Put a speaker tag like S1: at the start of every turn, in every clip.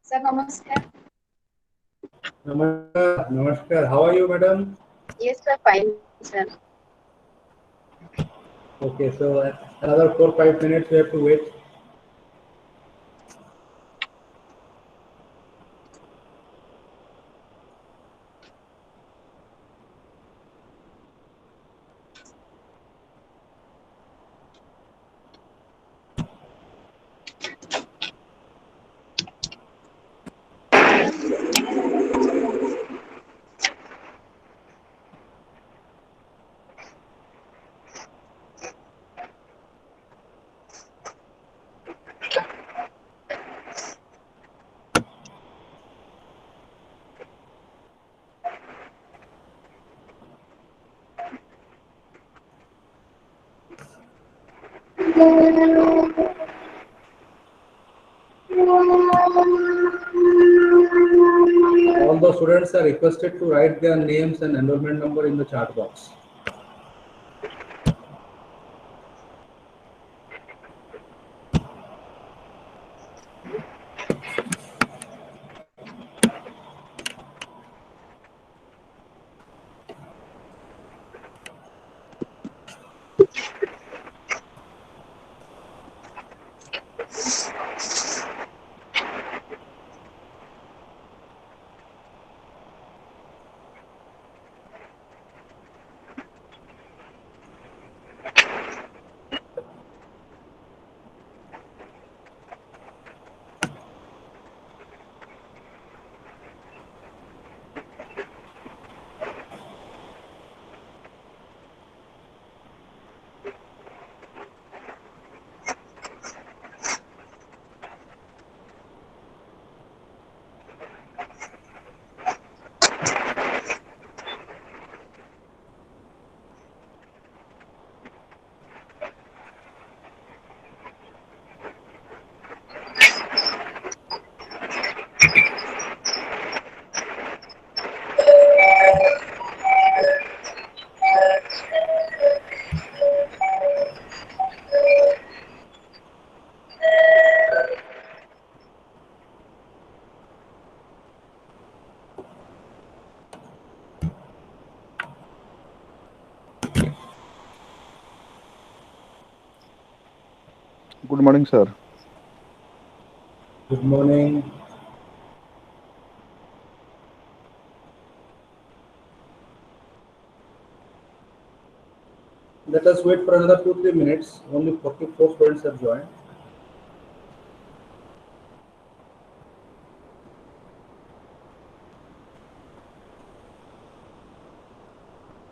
S1: Sir, namaskar.
S2: Namaskar, Namaskar. How are you, madam?
S1: Yes, sir, fine, sir.
S2: Okay, so another 4 5 minutes we have to wait. All the students are requested to write their names and enrollment number in the chat box.
S3: Good morning, sir.
S2: Good morning. Let us wait for another 2 3 minutes. Only 44 students have joined.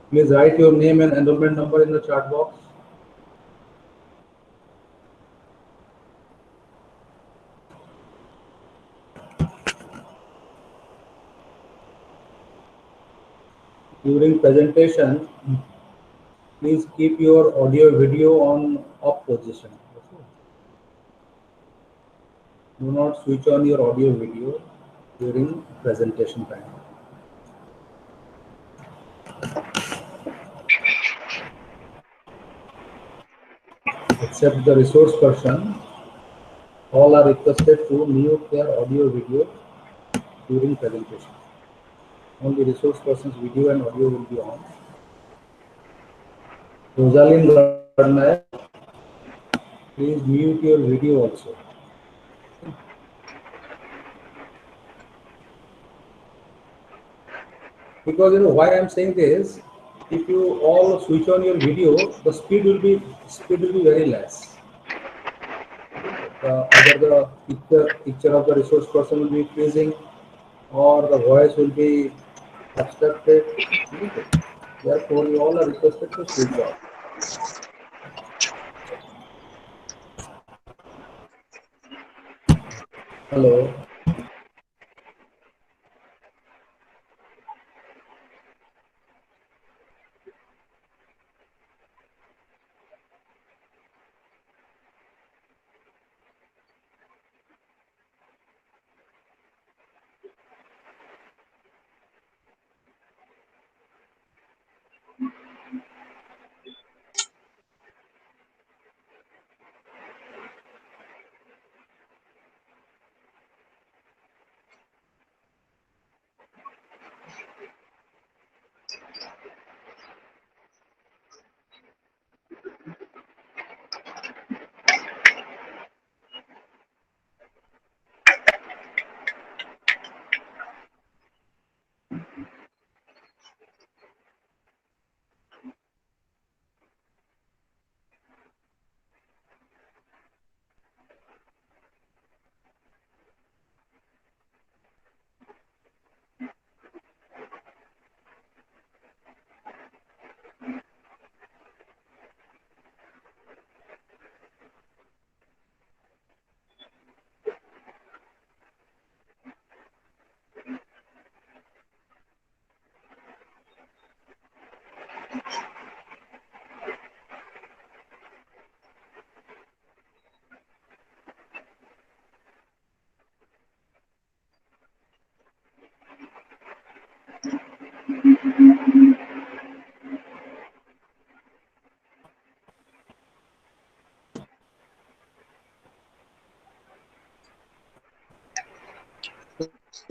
S2: Please write your name and enrollment number in the chat box. During presentation, please keep your audio video on off position. Okay? Do not switch on your audio video during presentation time. Except the resource person, all are requested to mute their audio video during presentation. Only resource person's video and audio will be on. Rosalind Gardner, please mute your video also. Because why I'm saying this, if you all switch on your video, the speed will be very less. Either the picture of the resource person will be increasing, or the voice will be obstructed. Okay. Therefore, you all are requested to switch off. Hello.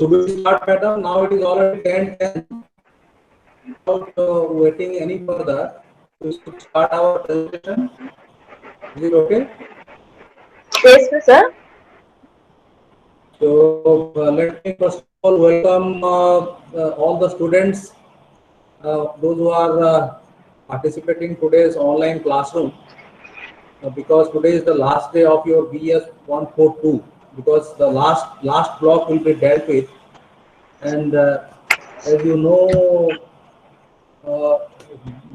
S2: Should we start, madam? Now it is already 10:10. Without waiting any further, we should start our presentation. Is it okay?
S1: Yes, sir.
S2: So let me first of all welcome all the students, those who are participating today's online classroom. Because today is the last day of your BES-142. Because the last block will be dealt with, and as you know, uh,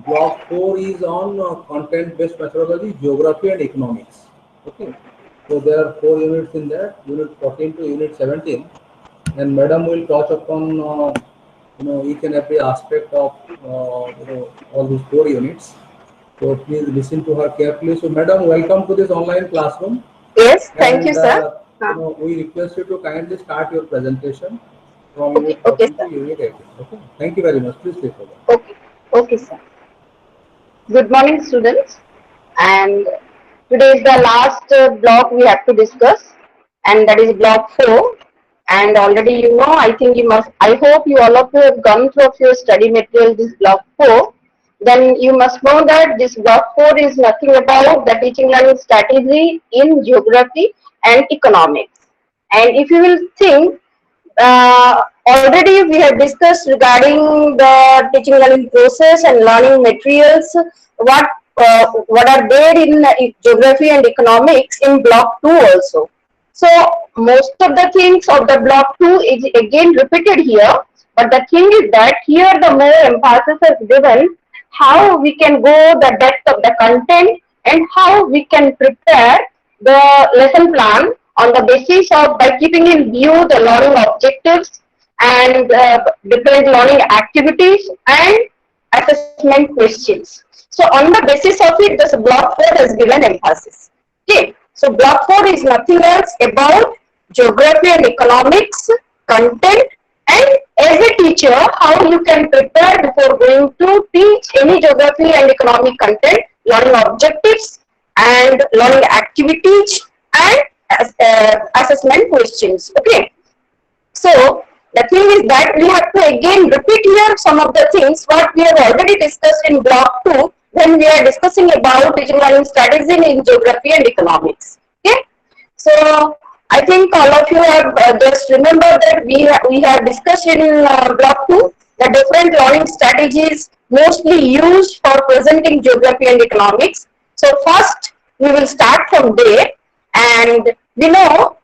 S2: block 4 is on content-based methodology, geography, and economics. Okay, so there are 4 units in there, unit 14 to unit 17, and madam will touch upon each and every aspect of all these 4 units. So please listen to her carefully. So madam, welcome to this online classroom,
S1: Yes, thank you,
S2: and
S1: sir.
S2: we request you to kindly start your presentation from
S1: Okay,
S2: unit
S1: okay,
S2: 14 to
S1: sir.
S2: unit 18. Okay, thank you very much. Please take over.
S1: Okay, okay, sir. Good morning, students. And today is the last block we have to discuss, and that is block 4. And already I think you must, I hope you all of you have gone through of your study material, this block 4. Then you must know that this block 4 is nothing about the teaching learning strategy in geography and economics. And if you will think, already we have discussed regarding the teaching learning process and learning materials, what are there in geography and economics in block 2 also. So most of the things of the block 2 is again repeated here, but the thing is that here the more emphasis is given how we can go the depth of the content and how we can prepare the lesson plan on the basis of by keeping in view the learning objectives and different learning activities and assessment questions. So on the basis of it, this block 4 has given emphasis. Okay. So block 4 is nothing else about geography and economics, content, and as a teacher, how you can prepare before going to teach any geography and economic content, learning objectives and learning activities and assessment questions. Okay. So the thing is that we have to again repeat here some of the things what we have already discussed in block 2 when we are discussing about digital learning strategy in geography and economics. Okay. So I think all of you have just remember that we have discussed in block 2 the different learning strategies mostly used for presenting geography and economics. So first we will start from there, and we know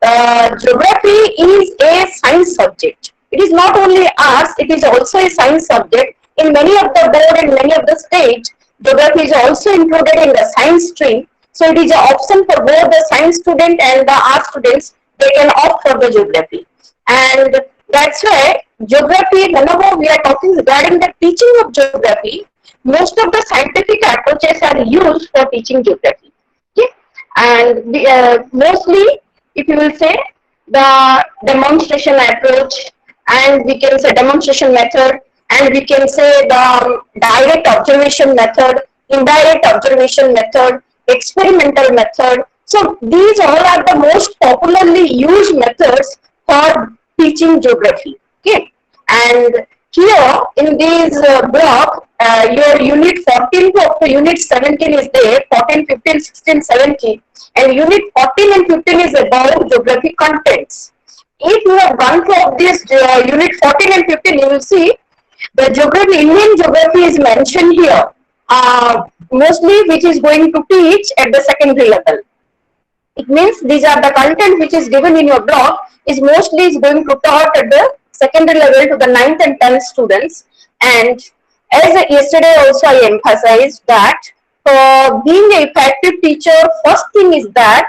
S1: geography is a science subject. It is not only arts, it is also a science subject. In many of the board and many of the states, geography is also included in the science stream. So it is an option for both the science student and the art students. They can opt for the geography. And that's why geography, whenever we are talking regarding the teaching of geography, most of the scientific approaches are used for teaching geography. Okay? And mostly, if you will say, the demonstration approach, and we can say demonstration method, and we can say the direct observation method, indirect observation method, experimental method. So these all are the most popularly used methods for teaching geography. Okay, and here in this block, your unit 14 to unit 17 is there, 14, 15, 16, 17, and unit 14 and 15 is about geography contents. If you have gone through this unit 14 and 15, you will see the geography, Indian geography is mentioned here, mostly which is going to teach at the secondary level. It means these are the content which is given in your block is mostly is going to taught at the secondary level to the 9th and 10th students. And as yesterday also I emphasized that for being an effective teacher, first thing is that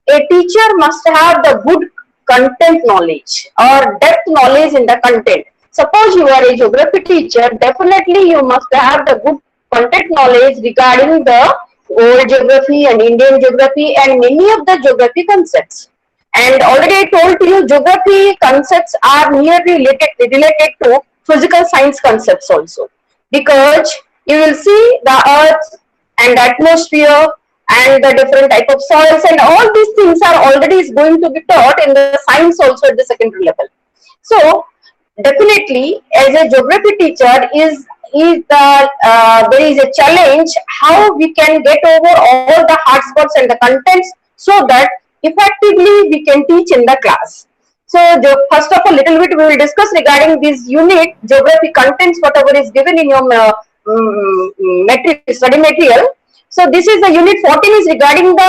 S1: a teacher must have the good content knowledge or depth knowledge in the content. Suppose you are a geography teacher, definitely you must have the good content knowledge regarding the world geography and Indian geography and many of the geography concepts. And already I told you, geography concepts are nearly related to physical science concepts also, because you will see the earth and atmosphere and the different type of soils and all these things are already is going to be taught in the science also at the secondary level. So definitely, as a geography teacher, there is a challenge how we can get over all the hard spots and the contents so that effectively we can teach in the class. So first of all, little bit we will discuss regarding this unit geography contents whatever is given in your study material. So this is the unit 14 is regarding the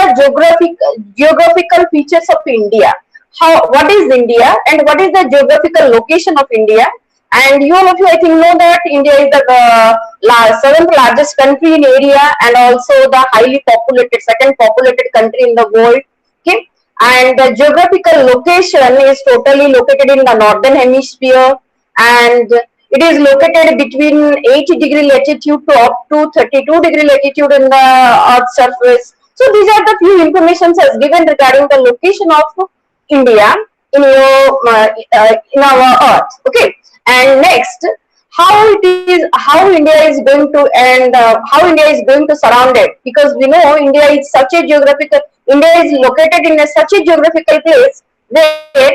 S1: geographical features of India. What is India and what is the geographical location of India? And you all of you I think know that India is the seventh largest country in area and also the highly populated second populated country in the world. Okay, and the geographical location is totally located in the northern hemisphere, and it is located between 80-degree latitude to up to 32-degree latitude in the earth's surface. So these are the few informations as given regarding the location of India in in our earth. Okay, and next, how India is going to and how India is going to surround it, because we know India is such a geographical India is located in such a geographical place where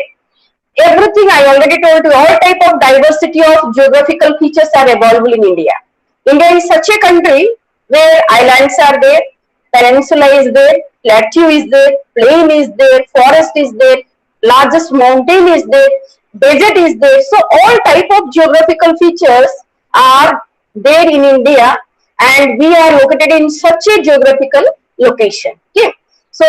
S1: everything I already told you, all type of diversity of geographical features are available in India. India is such a country where islands are there, peninsula is there, plateau is there, plain is there, forest is there, largest mountain is there, desert is there. So all type of geographical features are there in India, and we are located in such a geographical location. Okay. So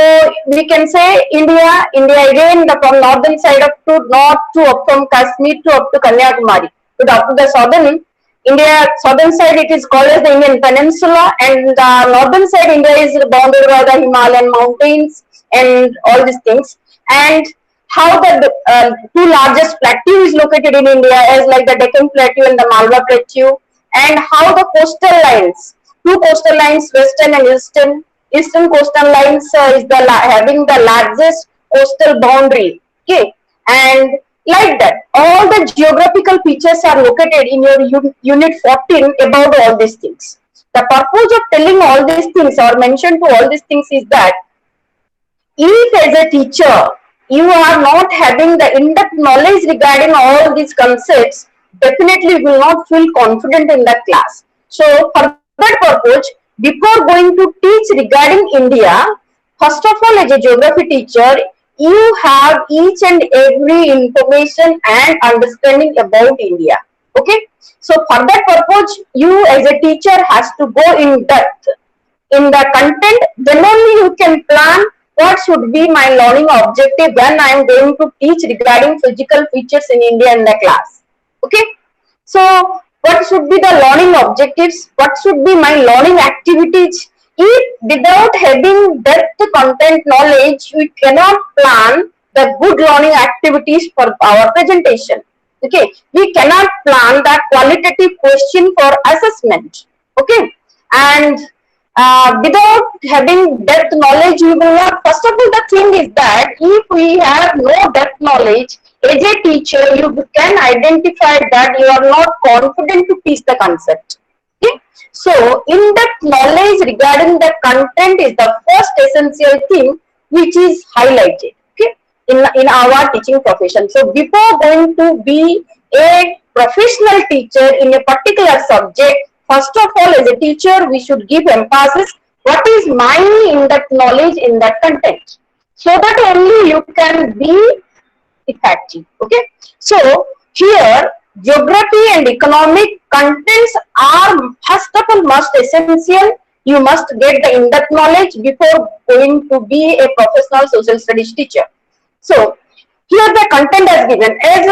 S1: we can say India again from northern side up to north to up from Kashmir to up to Kanyakumari. To up to the southern side it is called as the Indian Peninsula, and the northern side India is bounded by the Himalayan mountains and all these things. And how the two largest plateau is located in India as like the Deccan Plateau and the Malwa Plateau, and how the coastal lines, two coastal lines, western and eastern coastal lines is having the largest coastal boundary. Okay, and like that, all the geographical features are located in your unit 14 about all these things. The purpose of telling all these things or mention to all these things is that if as a teacher you are not having the in-depth knowledge regarding all these concepts, definitely you will not feel confident in the class. So for that purpose, before going to teach regarding India, first of all as a geography teacher, you have each and every information and understanding about India. Okay. So for that purpose, you as a teacher has to go in depth in the content, then only you can plan what should be my learning objective when I am going to teach regarding physical features in India in the class. Okay. So what should be the learning objectives? What should be my learning activities? If without having depth content knowledge, we cannot plan the good learning activities for our presentation. Okay. We cannot plan the qualitative question for assessment. Okay. And without having depth knowledge, you will not. First of all, the thing is that if we have no depth knowledge, as a teacher, you can identify that you are not confident to teach the concept. Okay? So, in-depth knowledge regarding the content is the first essential thing which is highlighted. Okay? In our teaching profession. So, before going to be a professional teacher in a particular subject, first of all, as a teacher, we should give emphasis what is my in-depth knowledge in that content, so that only you can be effective. Okay. So here, geography and economic contents are first of all must essential. You must get the in-depth knowledge before going to be a professional social studies teacher. So here the content is given. As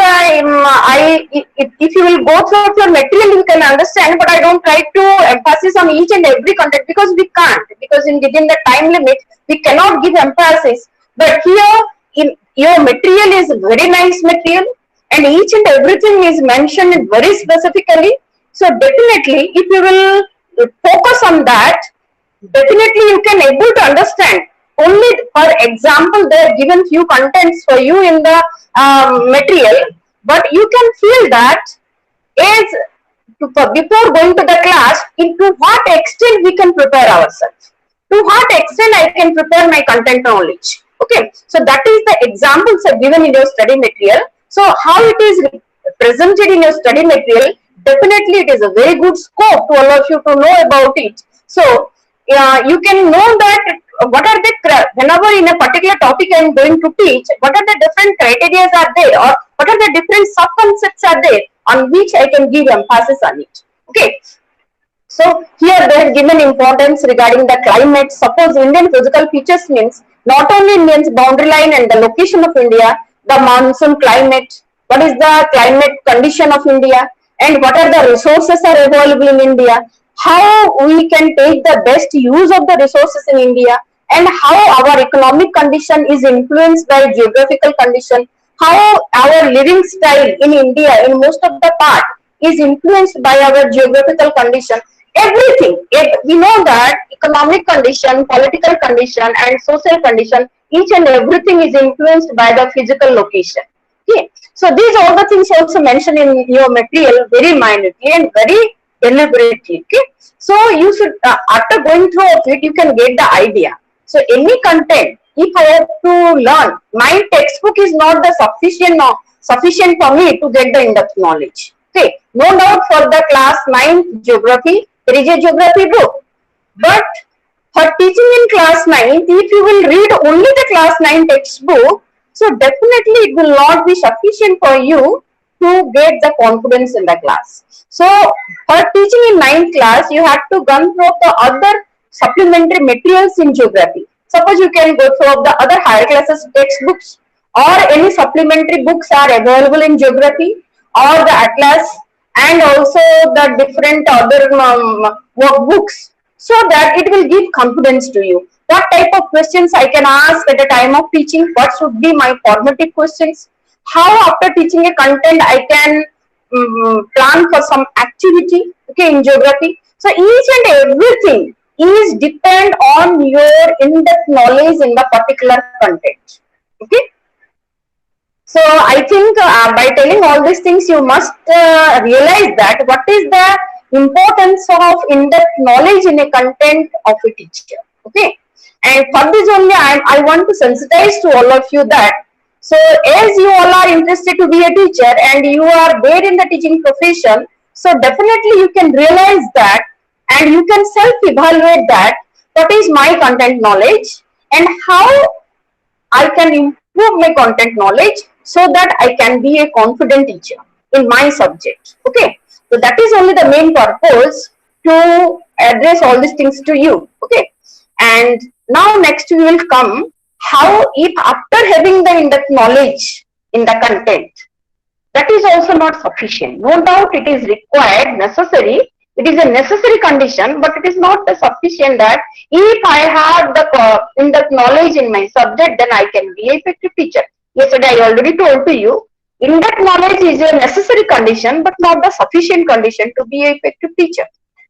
S1: if you will go through your material, you can understand. But I don't try to emphasis on each and every content because we can't. Because within the time limit, we cannot give emphasis. But here, in your material is very nice material, and each and everything is mentioned very specifically. So definitely, if you will focus on that, definitely you can able to understand. Only for example, they are given few contents for you in the material, but you can feel that is before going to the class, to what extent we can prepare ourselves, to what extent I can prepare my content knowledge. Okay, so that is the examples are given in your study material. So how it is presented in your study material, definitely it is a very good scope to all of you to know about it. So you can know that what are the, whenever in a particular topic I am going to teach, what are the different criteria are there, or what are the different sub concepts are there on which I can give emphasis on it. Okay. So here they have given importance regarding the climate. Suppose Indian physical features means not only means boundary line and the location of India, the monsoon climate, what is the climate condition of India, and what are the resources are available in India, how we can take the best use of the resources in India, and how our economic condition is influenced by geographical condition, how our living style in India in most of the part is influenced by our geographical condition. Everything, we know that economic condition, political condition, and social condition, each and everything is influenced by the physical location. Okay, so these all the things also mentioned in your material very minutely and very deliberately. Okay, so you should after going through of it, you can get the idea. So any content, if I have to learn, my textbook is not the sufficient for me to get the in-depth knowledge. Okay, no doubt for the class 9 geography, there is a geography book. But for teaching in class 9, if you will read only the class 9 textbook, so definitely it will not be sufficient for you to get the confidence in the class. So for teaching in 9th class, you have to go through the other supplementary materials in geography. Suppose you can go through the other higher classes textbooks, or any supplementary books are available in geography, or the atlas, and also the different other workbooks, so that it will give confidence to you. What type of questions I can ask at the time of teaching, what should be my formative questions, how after teaching a content I can plan for some activity, okay, in geography. So each and everything is depend on your in-depth knowledge in the particular content. Okay. So I think by telling all these things, you must realize that what is the importance of in-depth knowledge in a content of a teacher. Okay, and for this only I want to sensitize to all of you that, so as you all are interested to be a teacher and you are there in the teaching profession, so definitely you can realize that, and you can self-evaluate that what is my content knowledge and how I can improve my content knowledge so that I can be a confident teacher in my subject. Okay, so that is only the main purpose to address all these things to you. Okay, and now next we will come how, if after having the in-depth knowledge in the content, that is also not sufficient. No doubt it is required, necessary. It is a necessary condition, but it is not sufficient that if I have the in-depth knowledge in my subject, then I can be an effective teacher. Yesterday I already told to you, in-depth knowledge is a necessary condition, but not the sufficient condition to be an effective teacher.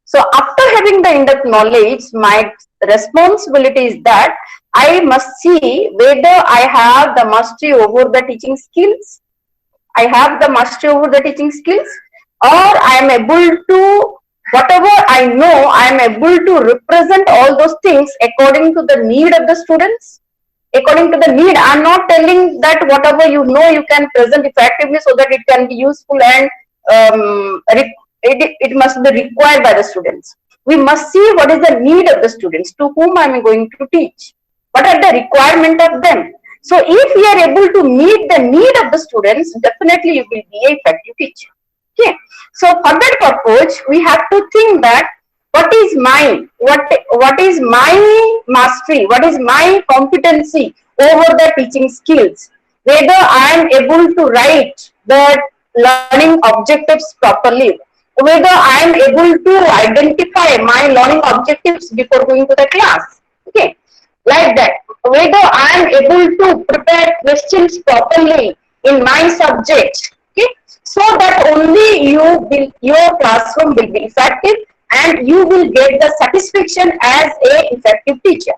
S1: So after having the in-depth knowledge, my responsibility is that I must see whether I have the mastery over the teaching skills, I have the mastery over the teaching skills, or I am able to, whatever I know, I am able to represent all those things according to the need of the students. According to the need, I am not telling that whatever you know you can present effectively so that it can be useful and it must be required by the students. We must see what is the need of the students, to whom I am going to teach, what are the requirement of them. So if we are able to meet the need of the students, definitely you will be an effective teacher. Okay. So for that purpose, we have to think that what is my mastery, what is my competency over the teaching skills, whether I am able to write the learning objectives properly, whether I am able to identify my learning objectives before going to the class. Okay, like that, whether I am able to prepare questions properly in my subject. Okay, so that only your classroom will be effective and you will get the satisfaction as a effective teacher.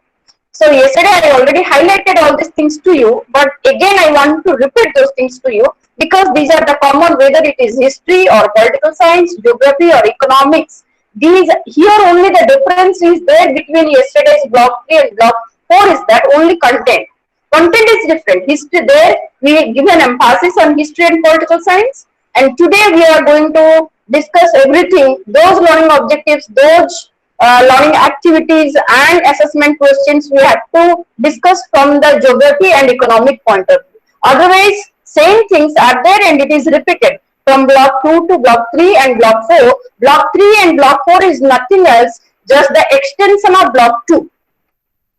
S1: So yesterday I already highlighted all these things to you, but again I want to repeat those things to you because these are the common, whether it is history or political science, geography or economics. These here only the difference is there between yesterday's block 3 and block 4 is that only content. Content is different. History, there we give an emphasis on history and political science, and today we are going to discuss everything, those learning objectives, those learning activities and assessment questions we have to discuss from the geography and economic point of view. Otherwise, same things are there and it is repeated from block 2 to block 3 and block 4. Block 3 and block 4 is nothing else, just the extension of block 2.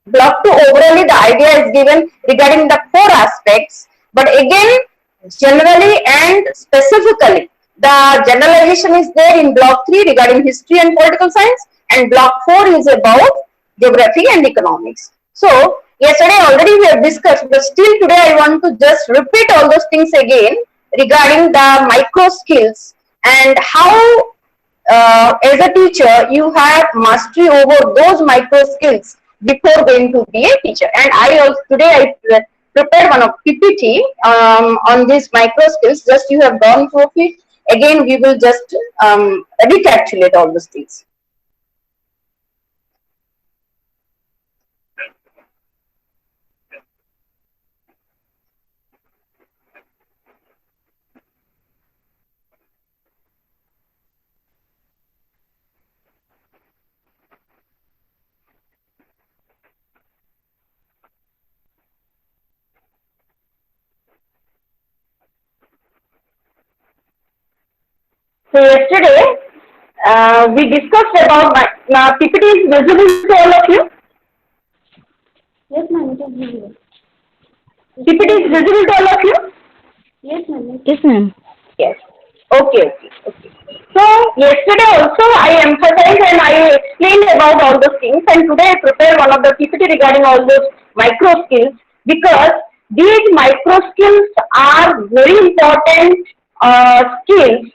S1: Block 2 overally the idea is given regarding the four aspects, but again generally and specifically the generalization is there in block 3 regarding history and political science, and block 4 is about geography and economics. So yesterday already we have discussed, but still today I want to just repeat all those things again regarding the micro skills and how as a teacher you have mastery over those micro skills before going to be a teacher. And I also today I prepared one of PPT on these micro skills. Just you have gone through it. Again, we will just recapitulate all those things. So yesterday we discussed about my PPT is visible to all of you.
S4: Yes, ma'am, it is visible.
S1: PPT is visible to all of you.
S4: Yes, ma'am. Yes, ma'am.
S1: Yes. Okay. So yesterday also I emphasized and I explained about all those things, and today I prepared one of the PPT regarding all those micro skills, because these micro skills are very important skills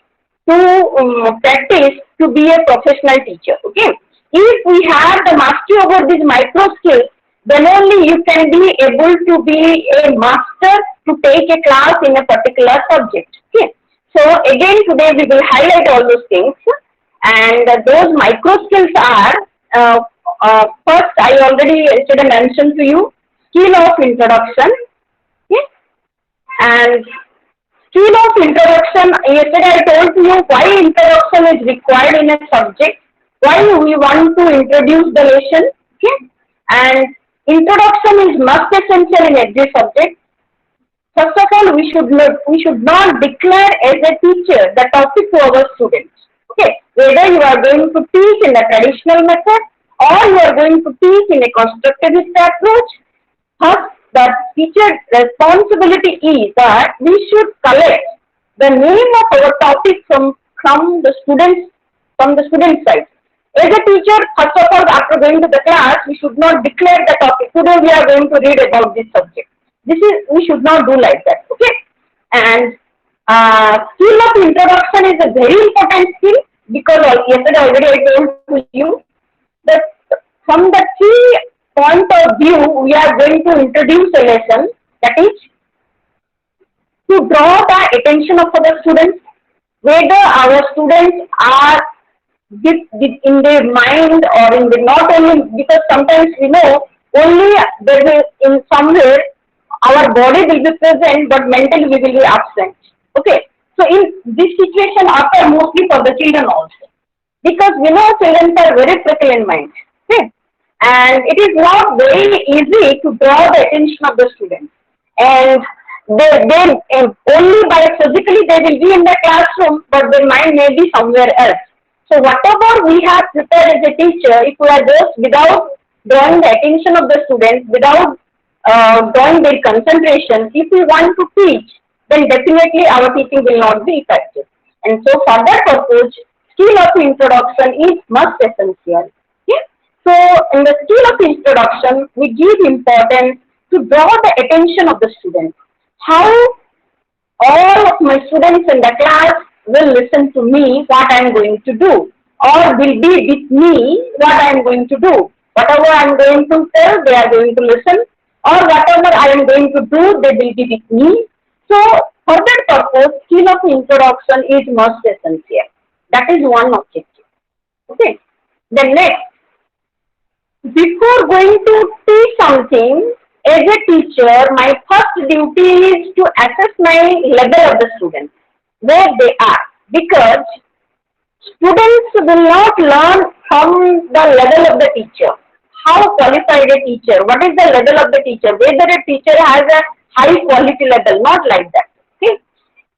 S1: to practice to be a professional teacher. Okay. If we have the mastery over these micro skills, then only you can be able to be a master to take a class in a particular subject. Okay. So again today we will highlight all those things, and those micro skills are first I already yesterday mentioned to you skill of introduction. Okay. And skill of introduction, yesterday I told you why introduction is required in a subject, why we want to introduce the lesson. Okay. And introduction is must essential in every subject. First of all, we should not declare as a teacher the topic to our students. Okay, whether you are going to teach in a traditional method or you are going to teach in a constructivist approach, first the teacher responsibility is that we should collect the name of our topic from the students side. As a teacher, first of all, after going to the class, we should not declare the topic. Today we are going to read about this subject. We should not do like that. Okay. And skill of introduction is a very important skill, because yesterday already I told to you that from the key point of view we are going to introduce a lesson, that is to draw the attention of other students, whether our students are in their mind or in the, not only, because sometimes we know only there will in somewhere our body will be present but mentally we will be absent. Okay. So in this situation occur mostly for the children also, because we know children are very fickle in mind. Okay. And it is not very easy to draw the attention of the students, and they only by physically they will be in the classroom but their mind may be somewhere else. So whatever we have prepared as a teacher, if we are just without drawing the attention of the students, without drawing their concentration, if we want to teach, then definitely our teaching will not be effective. And so for that purpose, skill of introduction is must essential. Okay? So in the skill of introduction, we give importance to draw the attention of the students. How all of my students in the class will listen to me what I am going to do, or will be with me what I am going to do. Whatever I am going to tell, they are going to listen, or whatever I am going to do, they will be with me. So for that purpose, skill of introduction is most essential. That is one objective. Okay. Then next, before going to teach something, as a teacher, my first duty is to assess my level of the students, where they are, because students will not learn from the level of the teacher. How qualified a teacher? What is the level of the teacher? Whether a teacher has a high quality level, not like that. Okay?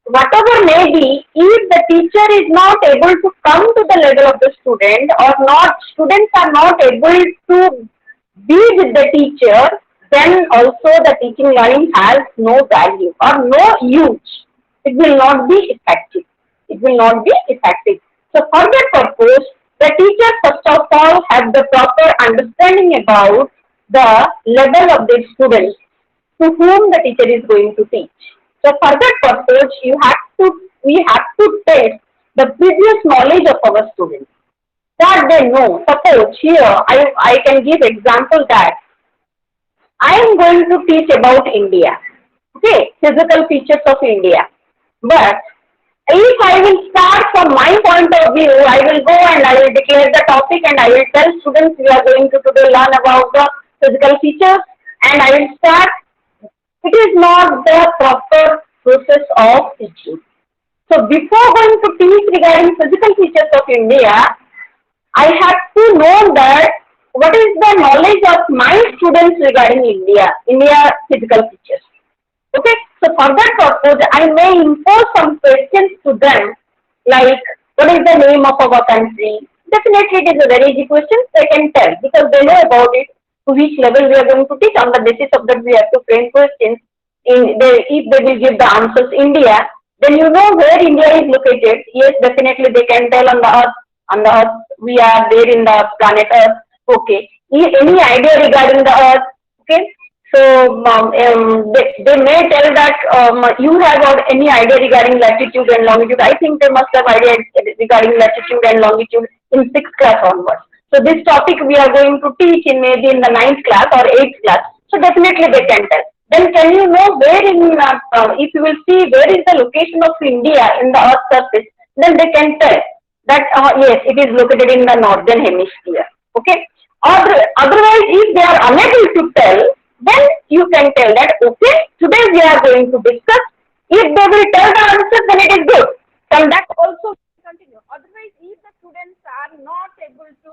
S1: Whatever may be, if the teacher is not able to come to the level of the student, or not, students are not able to be with the teacher, then also the teaching learning has no value or no use. It will not be effective. It will not be effective. So for that purpose, the teacher first of all have the proper understanding about the level of the students to whom the teacher is going to teach. So for that purpose, we have to test the previous knowledge of our students. What they know. Suppose here I can give example that I am going to teach about India. Okay, physical features of India. But if I will start from my point of view, I will go and I will declare the topic and I will tell students we are going to today learn about the physical features, and I will start. It is not the proper process of teaching. So before going to teach regarding physical features of India, I have to know that what is the knowledge of my students regarding India physical features. Okay, so for that purpose, I may impose some questions to them, like what is the name of our country? Definitely, it is a very easy question. They can tell because they know about it. To which level we are going to teach. On the basis of that, we have to frame questions. If they will give the answers India, then you know where India is located. Yes, definitely they can tell on the Earth. On the Earth, we are there in the planet Earth. Okay. Any idea regarding the Earth? Okay. So they may tell that you have got any idea regarding latitude and longitude. I think they must have idea regarding latitude and longitude in 6th class onwards. So this topic we are going to teach in maybe in the 9th class or 8th class. So definitely they can tell. Then can you know where in, if you will see where is the location of India in the Earth's surface, then they can tell that yes, it is located in the northern hemisphere. Okay. Or otherwise, if they are unable to tell, then you can tell that okay, today we are going to discuss. If they will tell the answer, then it is good. From that also continue. Otherwise, if the students are not able to,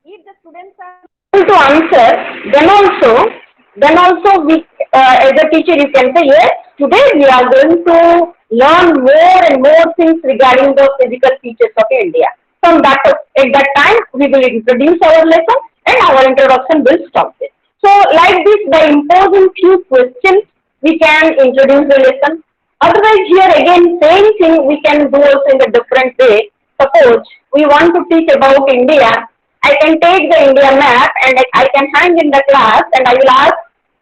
S1: if the students are able to answer, then also we as a teacher you can say yes, today we are going to learn more and more things regarding the physical features of India. From that, at that time we will introduce our lesson and our introduction will stop there. So like this, by imposing few questions, we can introduce the lesson. Otherwise, here again, same thing we can do also in a different way. Suppose we want to teach about India, I can take the India map and I can hang in the class and I will ask,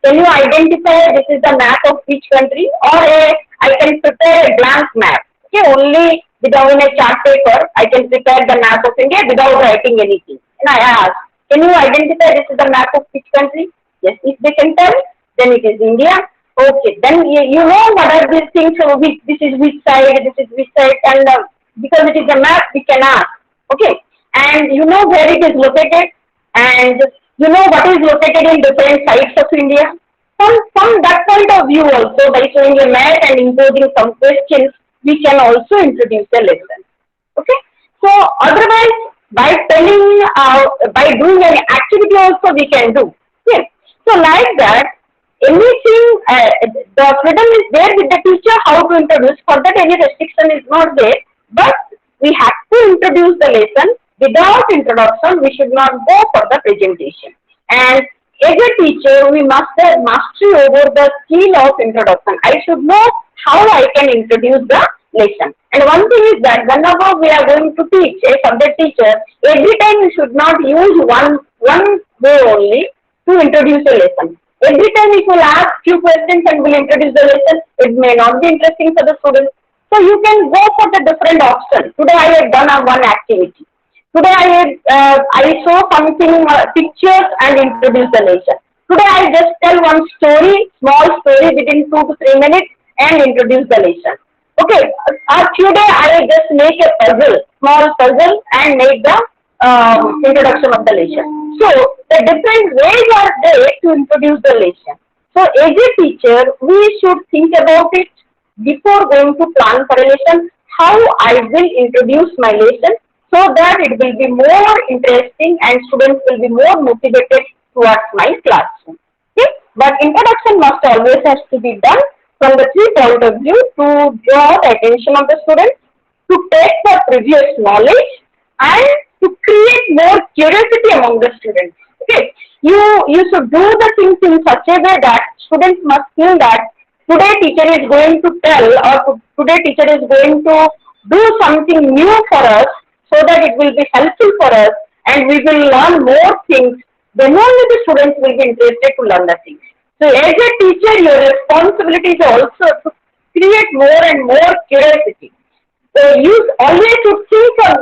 S1: can you identify this is the map of which country? Or I can prepare a blank map. Okay, only without a chart paper, I can prepare the map of India without writing anything. And I ask, can you identify this is the map of which country? Yes, if they can tell, then it is India. Okay, then you know what are these things, so this is which side, and because it is a map, we can ask. Okay, and you know where it is located, and you know what is located in different sides of India. From that point of view also, by showing a map and imposing some questions, we can also introduce a lesson. Okay, so otherwise, by telling, by doing an activity also we can do. Okay, so like that, anything, the freedom is there with the teacher how to introduce. For that, any restriction is not there, but we have to introduce the lesson. Without introduction, we should not go for the presentation. And as a teacher, we must have mastery over the skill of introduction. I should know how I can introduce the lesson. And one thing is that whenever we are going to teach a subject teacher, every time we should not use one way only to introduce a lesson. Every time we will ask few questions and will introduce the lesson, it may not be interesting for the students. So you can go for the different options. Today I have done one activity. Today I show something, pictures and introduce the lesson. Today I just tell one story, small story within 2 to 3 minutes and introduce the lesson. Okay, today I just make a puzzle, small puzzle and make the introduction of the lesson. So the different ways are there to introduce the lesson. So as a teacher, we should think about it before going to plan for a lesson, how I will introduce my lesson so that it will be more interesting and students will be more motivated towards my classroom. Okay? But introduction must always has to be done from the three point of view to draw the attention of the students, to take the previous knowledge, and to create more curiosity among the students. Okay, you should do the things in such a way that students must feel that today teacher is going to tell, or today teacher is going to do something new for us, so that it will be helpful for us and we will learn more things. Then only the students will be interested to learn the things. So as a teacher, your responsibility is also to create more and more curiosity. You always should think of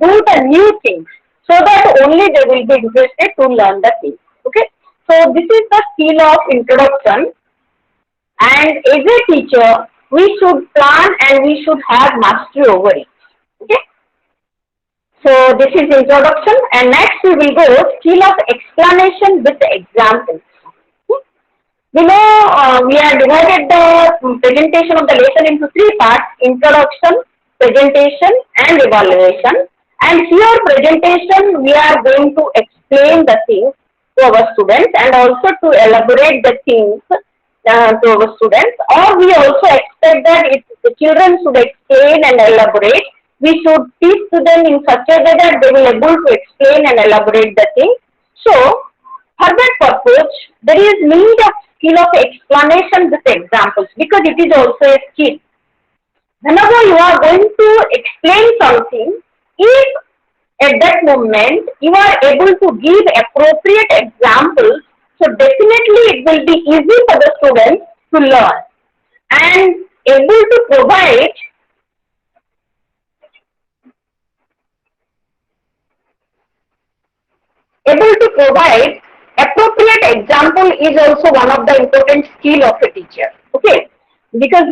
S1: do the new things, so that only they will be interested to learn the things. Okay, so this is the skill of introduction, and as a teacher we should plan and we should have mastery over it. Okay, so this is introduction, and next we will go skill of explanation with examples. We know we have divided the presentation of the lesson into three parts: introduction, presentation, and evaluation. And here presentation, we are going to explain the things to our students and also to elaborate the things to our students. Or we also expect that if the children should explain and elaborate, we should teach to them in such a way that they will able to explain and elaborate the things. So for that purpose, there is need of skill of explanation with examples, because it is also a skill. Whenever you are going to explain something, if at that moment you are able to give appropriate examples, so definitely it will be easy for the students to learn, and able to provide appropriate example is also one of the important skill of a teacher. Okay, because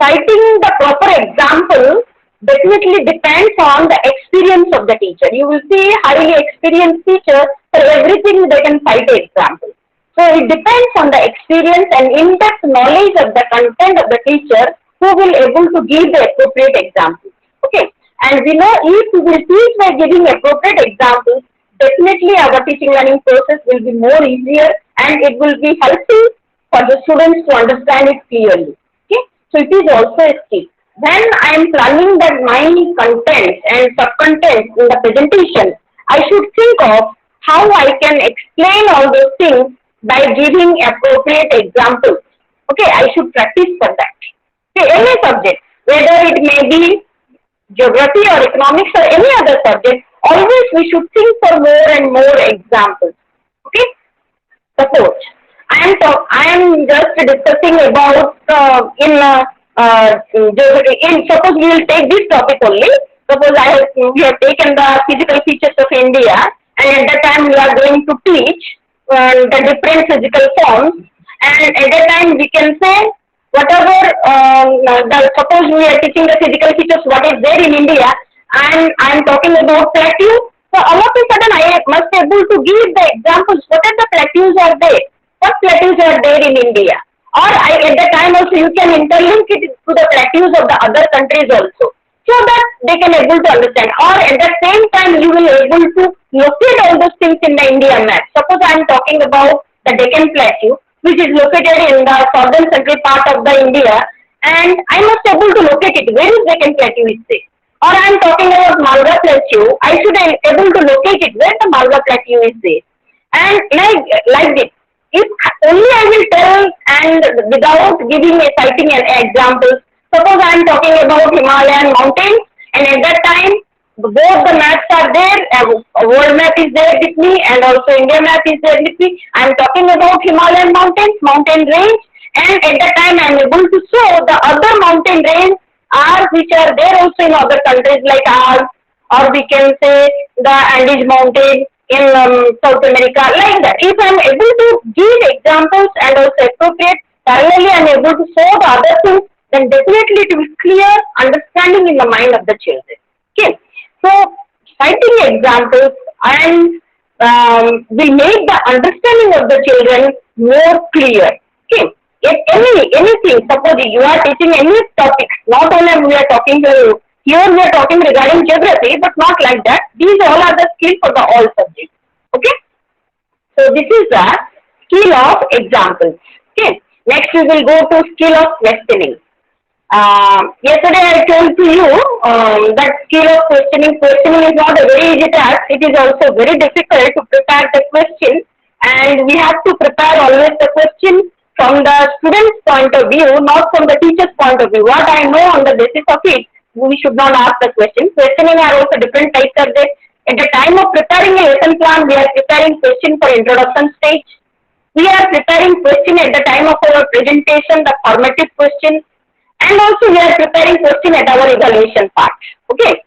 S1: citing the proper example definitely depends on the experience of the teacher. You will see highly experienced teachers, for everything they can cite an example. So it depends on the experience and in-depth knowledge of the content of the teacher who will able to give the appropriate example. Okay, and we know if we will teach by giving appropriate examples, definitely our teaching learning process will be more easier and it will be helpful for the students to understand it clearly. Okay, so it is also a skill. When I am planning that my content and sub-content in the presentation, I should think of how I can explain all those things by giving appropriate examples. Okay, I should practice for that. Okay, any subject, whether it may be geography or economics or any other subject, always we should think for more and more examples. Okay, suppose I am just discussing about suppose we will take this topic only. Suppose we have taken the physical features of India, and at that time we are going to teach the different physical forms, and at that time we can say whatever suppose we are teaching the physical features what is there in India, and I am talking about plateau. So all of a sudden I must be able to give the examples. What are the plateaus are there? What plateaus are there in India? Or at the time also you can interlink it to the plateaus of the other countries also, so that they can able to understand. Or at the same time you will able to locate all those things in the India map. Suppose I am talking about the Deccan Plateau, which is located in the southern central part of the India, and I must able to locate it. Where is Deccan Plateau is there? Or I am talking about Malwa Plateau, I should be able to locate it where the Malwa Plateau is there. And like this, if only I will tell and without giving a citing an examples, suppose I am talking about Himalayan mountains, and at that time both the maps are there, world map is there with me and also India map is there with me. I am talking about Himalayan mountains, mountain range, and at that time I am able to show the other mountain range are which are there also in other countries like Alps, or we can say the Andes mountain in South America, like that. If I am able to give examples and also appropriate, parallelly I am able to show the other things, then definitely it will clear understanding in the mind of the children. Okay, so citing examples and will make the understanding of the children more clear. Okay. If anything, suppose you are teaching any topic, not only we are talking here we are talking regarding geography, but not like that. These all are the skills for the all subjects. Okay. So this is the skill of examples. Okay. Next we will go to skill of questioning. Yesterday I told to you that skill of questioning. Questioning is not a very easy task. It is also very difficult to prepare the question, and we have to prepare always the question from the student's point of view, not from the teacher's point of view. What I know on the basis of it, we should not ask the question. Questioning are also different types of this. At the time of preparing a lesson plan, we are preparing question for introduction stage. We are preparing question at the time of our presentation, the formative question, and also we are preparing question at our evaluation part. Okay.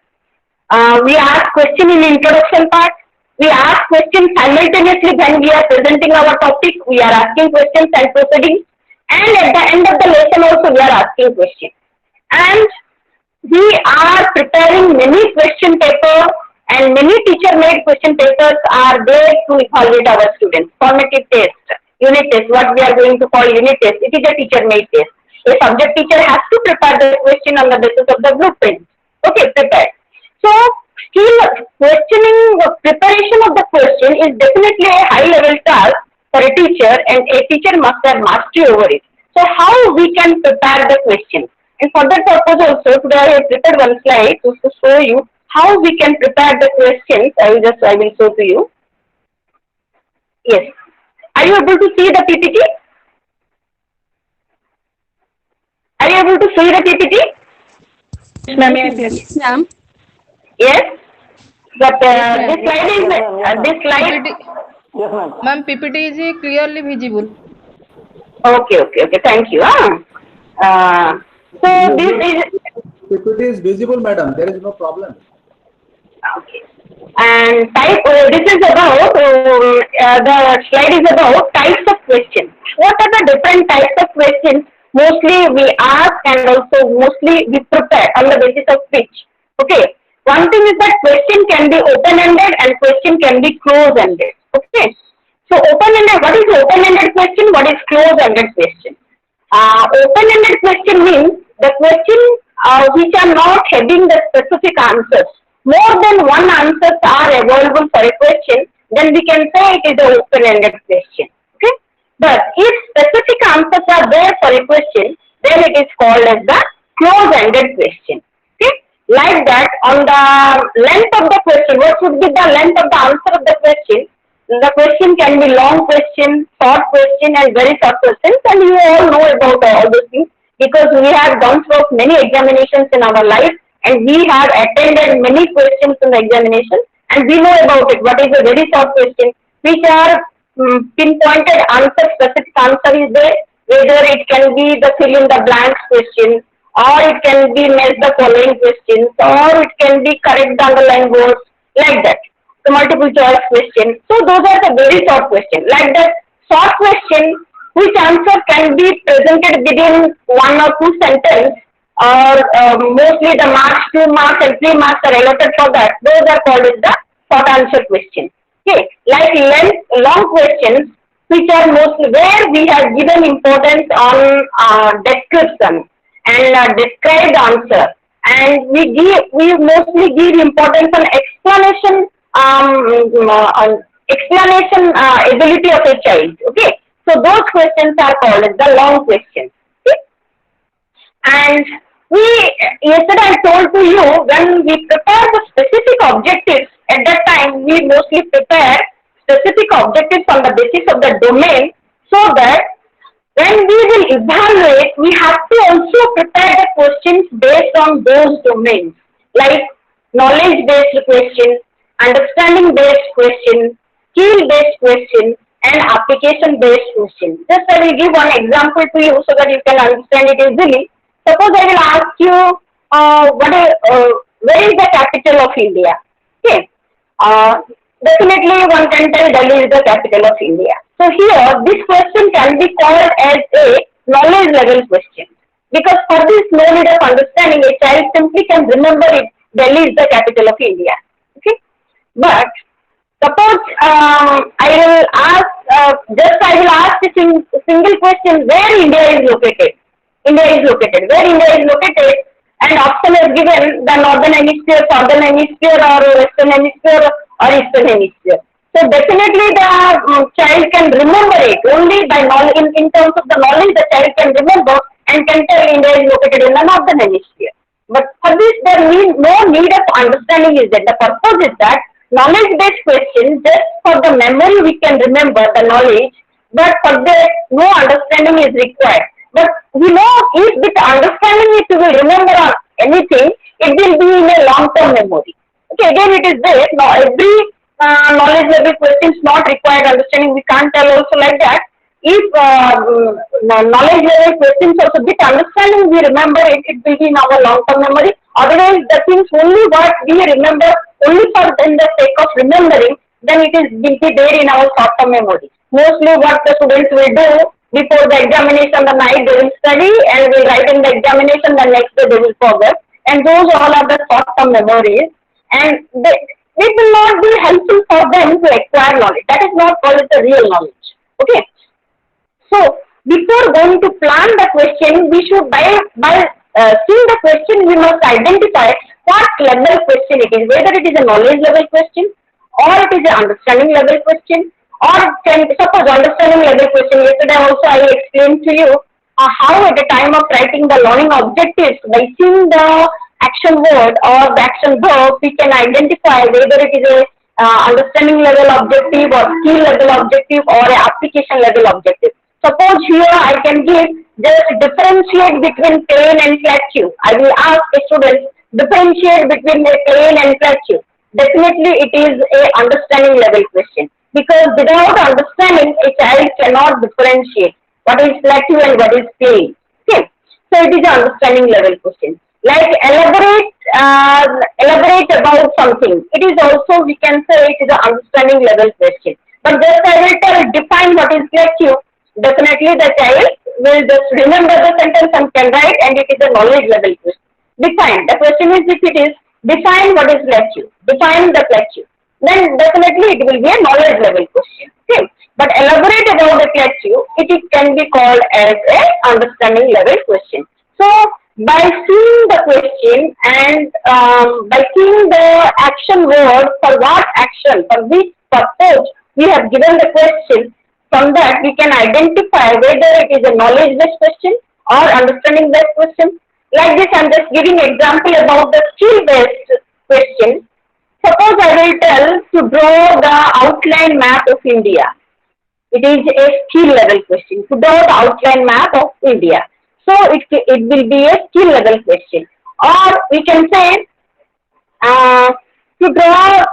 S1: We ask question in introduction part. We ask question simultaneously when we are presenting our topic. We are asking questions and proceeding. And at the end of the lesson also we are asking questions. And we are preparing many question papers, and many teacher-made question papers are there to evaluate our students. Formative test, unit test, what we are going to call unit test, it is a teacher-made test. A subject teacher has to prepare the question on the basis of the blueprint. Okay, prepared. So, skill questioning, preparation of the question is definitely a high-level task for a teacher, and a teacher must have mastery over it. So, how we can prepare the question? And for that purpose also, today I have prepared one slide to show you how we can prepare the questions. I will show to you. Yes. Are you able to see the PPT? Are you able to see the PPT?
S4: Yes, ma'am.
S1: Yes. But
S4: Yes,
S1: this slide is this slide.
S5: PPT, ma'am, PPT is clearly visible.
S1: Okay. Thank you. So this is
S2: PPT is visible, madam. There is no problem.
S1: okay. And type. This is about the slide is about types of questions. What are the different types of questions? Mostly we ask, and also mostly we prepare on the basis of which. Okay. One thing is that question can be open-ended and question can be close-ended. Okay. So open-ended. What is open-ended question? What is close-ended question? Open-ended question means the question which are not having the specific answers. More than one answers are available for a question, then we can say it is an open-ended question. Okay? But if specific answers are there for a question, then it is called as the close-ended question. Okay? Like that, on the length of the question, what should be the length of the answer of the question? The question can be long question, short question, and very short questions, and you all know about all those things because we have gone through many examinations in our life, and we have attended many questions in the examination, and we know about it. What is a very short question? Which are pinpointed answer, specific answer is there. Whether it can be the fill in the blanks question, or it can be match the following questions, or it can be correct the underlying words, like that. The multiple choice question. So those are the very short questions. Like the short question, which answer can be presented within 1 or 2 sentences, or mostly the marks, 2 marks and 3 marks are allotted for that. Those are called as the short answer question. Okay, like long questions, which are mostly where we have given importance on description and described answer, and we mostly give importance on explanation ability of a child. Okay, so those questions are called as the long questions. Okay? And yesterday I told to you, when we prepare the specific objectives, at that time we mostly prepare specific objectives on the basis of the domain, so that when we will evaluate, we have to also prepare the questions based on those domains, like knowledge-based question, understanding-based question, skill-based question, and application-based question. Just I will give one example to you so that you can understand it easily. Suppose I will ask you, where is the capital of India? Okay. Definitely one can tell Delhi is the capital of India. So here, this question can be called as a knowledge level question. Because for this no need of understanding, a child simply can remember it, Delhi is the capital of India. Okay. But Suppose I will ask a single question: where India is located? India is located. Where India is located? And option is given: the northern hemisphere, southern hemisphere, or western hemisphere, or eastern hemisphere. So definitely the child can remember it only by knowledge. In terms of the knowledge, the child can remember and can tell India is located in the northern hemisphere. But for this, there is no need of understanding is that the purpose is that knowledge-based question, just for the memory we can remember the knowledge, but for that no understanding is required. But we know if with understanding it we will remember anything, it will be in a long-term memory. Okay, again it is there. Now every knowledge level question is not required understanding. We can't tell also like that. If knowledge level questions also with understanding we remember it, it will be in our long-term memory. Otherwise, the things only what we remember only for in the sake of remembering, then it is will be there in our short-term memory. Mostly, what the students will do before the examination, the night they will study and will write in the examination. The next day they will forget, and those all are the short-term memories, and they will not be helpful for them to acquire knowledge. That is not called the real knowledge. Okay. So before going to plan the question, we should by seeing the question, we must identify what level question it is, whether it is a knowledge level question or it is an understanding level question, or can suppose understanding level question. Yesterday also I explained to you how at the time of writing the learning objectives, by seeing the action word or the action verb, we can identify whether it is a understanding level objective or skill level objective or a application level objective. Suppose here I can give just differentiate between plain and flat tube. I will ask a student differentiate between a plain and flat tube. Definitely it is a understanding level question, because without understanding a child cannot differentiate what is flat tube and what is plain. Okay, so it is an understanding level question. Like elaborate about something. It is also, we can say, it is an understanding level question. But just I will tell define what is flat tube. Definitely the child will just remember the sentence and can write, and it is a knowledge level question. Define. The question is, if it is define what is flat tube, define the flat tube, then definitely it will be a knowledge level question. Okay. But elaborate about the flat tube, can be called as a understanding level question. So by seeing the question and by seeing the action word, for what action, for which purpose we have given the question, from that we can identify whether it is a knowledge based question or understanding based question. Like this, I am just giving example about the skill based question. Suppose I will tell to draw the outline map of India. It is a skill level question, to draw the outline map of India. So it will be a skill level question. Or we can say to draw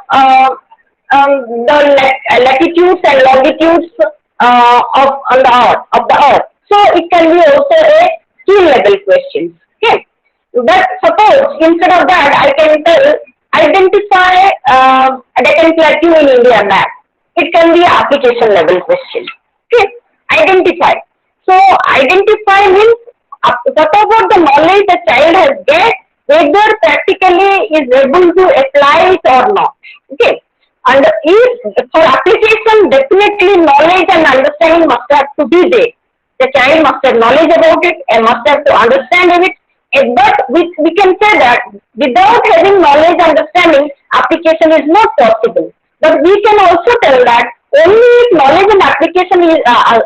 S1: the latitudes and longitudes of the earth. So it can be also a skill level question. Okay. But suppose instead of that I can tell identify Deccan Plateau in India map. It can be application level question. Okay. Identify. So identify means whatever the knowledge the child has get, whether practically is able to apply it or not. Okay. And if for application, definitely knowledge and understanding must have to be there. The child must have knowledge about it and must have to understand it. But we can say that without having knowledge and understanding, application is not possible. But we can also tell that only if knowledge and application is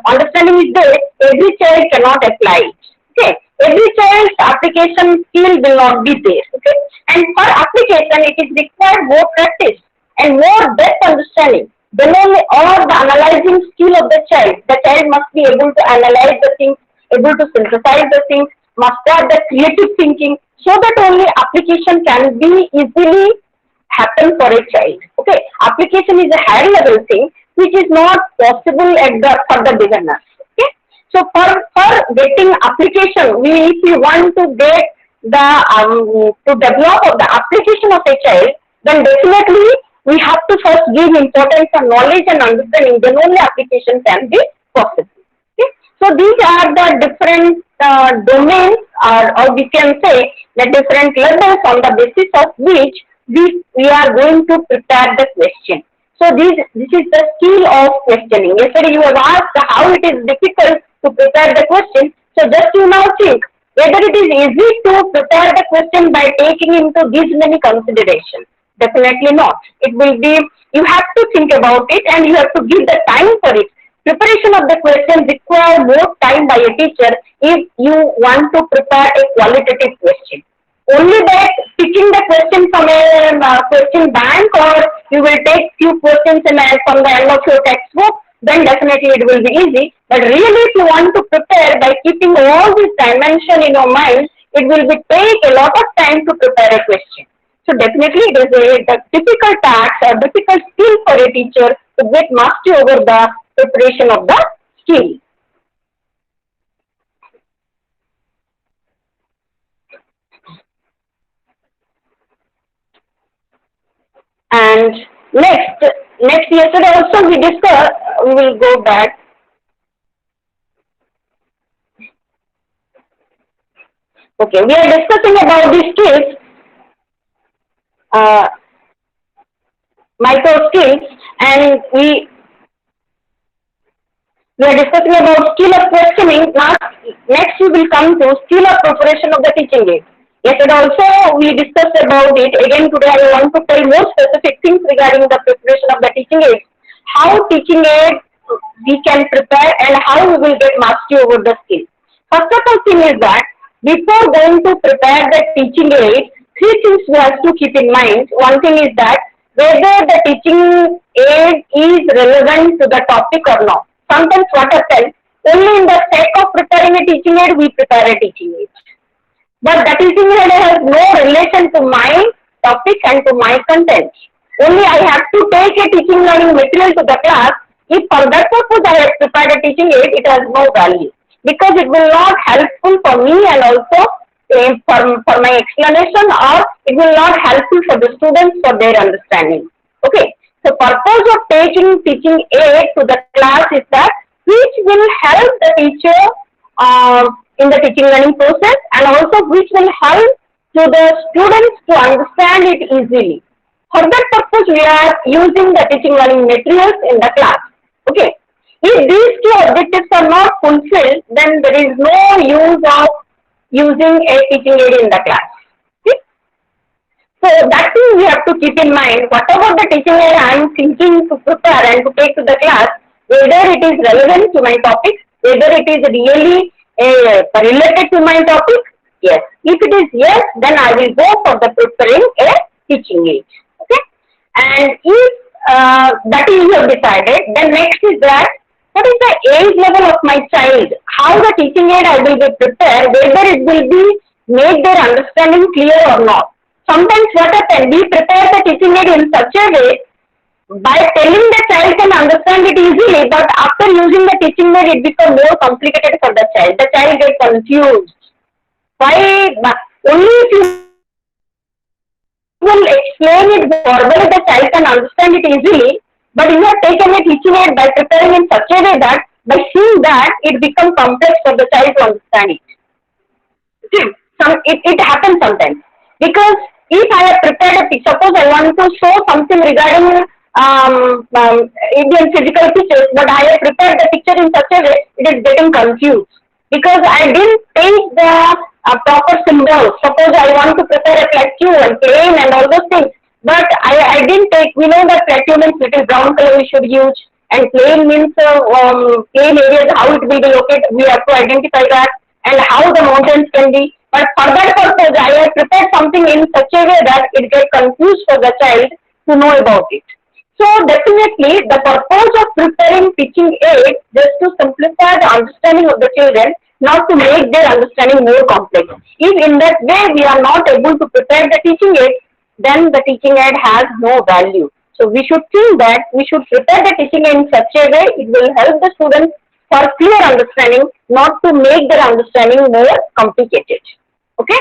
S1: understanding is there, every child cannot apply it. Okay, every child's application skill will not be there. Okay, and for application, it is required more practice and more depth understanding. Then only all the analyzing skill of the child must be able to analyze the things, able to synthesize the things, must have the creative thinking, so that only application can be easily happen for a child. Okay, application is a higher level thing which is not possible at for the beginners. Okay, so for getting application, if we want to get the to develop the application of a child, then definitely we have to first give importance on knowledge and understanding. Then only application can be possible. Okay, so these are the different domains, or we can say the different levels on the basis of which we are going to prepare the question. So this is the skill of questioning. Yesterday you have asked how it is difficult to prepare the question. So just you now think whether it is easy to prepare the question by taking into these many considerations. Definitely not. It will be, you have to think about it and you have to give the time for it. Preparation of the question requires more time by a teacher if you want to prepare a qualitative question. Only by picking the question from a question bank, or you will take few questions from the end of your textbook, then definitely it will be easy. But really if you want to prepare by keeping all these dimension in your mind, it will be take a lot of time to prepare a question. So definitely it is a difficult task or difficult skill for a teacher to get mastery over the preparation of the skill. And next yesterday also we discussed, we will go back. Okay, we are discussing about the skills, uh, micro skills, and we are discussing about skill of questioning. Now, next we will come to skill of preparation of the teaching aid. Yesterday also we discussed about it. Again today I want to tell more specific things regarding the preparation of the teaching aid. How teaching aid we can prepare and how we will get mastery over the skill. First of all thing is that before going to prepare the teaching aid, three things we have to keep in mind. One thing is that whether the teaching aid is relevant to the topic or not. Sometimes what happens, only in the sake of preparing a teaching aid, we prepare a teaching aid. But that teaching aid has no relation to my topic and to my content. Only I have to take a teaching learning material to the class. If for that purpose I have prepared a teaching aid, it has no value. Because it will not helpful for me and also for my explanation, or it will not helpful for the students for their understanding. Okay. So purpose of taking teaching aid to the class is that which will help the teacher in the teaching learning process and also which will help to the students to understand it easily. For that purpose we are using the teaching learning materials in the class. Okay. If these two objectives are not fulfilled, then there is no use of using a teaching aid in the class. Okay? So that thing we have to keep in mind. Whatever the teaching aid I am thinking to prepare and to take to the class, whether it is relevant to my topic, whether it is really related to my topic, yes. If it is yes, then I will go for the preparing a teaching aid. Okay. And if that is you have decided, then next is that what is the age level of my child? How the teaching aid I will be prepared, whether it will be make their understanding clear or not. Sometimes what happens, we prepare the teaching aid in such a way by telling the child can understand it easily, but after using the teaching aid it becomes more complicated for the child. The child gets confused. Why? Only if you will explain it verbally, the child can understand it easily. But you have taken a teaching aid by preparing in such a way that by seeing that it becomes complex for the child to understand it. See, it happens sometimes. Because if I have prepared a picture, suppose I want to show something regarding Indian physical features, but I have prepared the picture in such a way, it is getting confused. Because I didn't take the proper symbols. Suppose I want to prepare a plateau and plane and all those things. But I didn't take, we know that plateau means little brown color we should use, and plain means plain areas, how it will be located, we have to identify that, and how the mountains can be. But for that purpose, I have prepared something in such a way that it gets confused for the child to know about it. So definitely the purpose of preparing teaching aid is to simplify the understanding of the children, not to make their understanding more complex. If in that way we are not able to prepare the teaching aid, then the teaching aid has no value. So we should think that we should prepare the teaching aid in such a way it will help the students for clear understanding, not to make their understanding more complicated. Okay?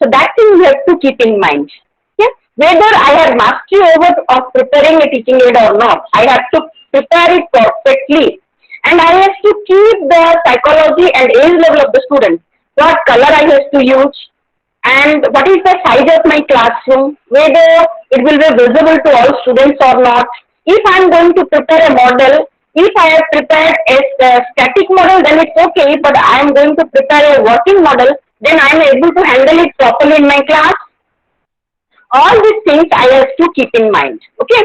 S1: So that thing we have to keep in mind. Yeah? Whether I have mastery over of preparing a teaching aid or not, I have to prepare it perfectly. And I have to keep the psychology and age level of the student. What color I have to use, and what is the size of my classroom, whether it will be visible to all students or not. If I am going to prepare a model, if I have prepared a static model, then it's okay. But I am going to prepare a working model, then I am able to handle it properly in my class. All these things I have to keep in mind. Okay.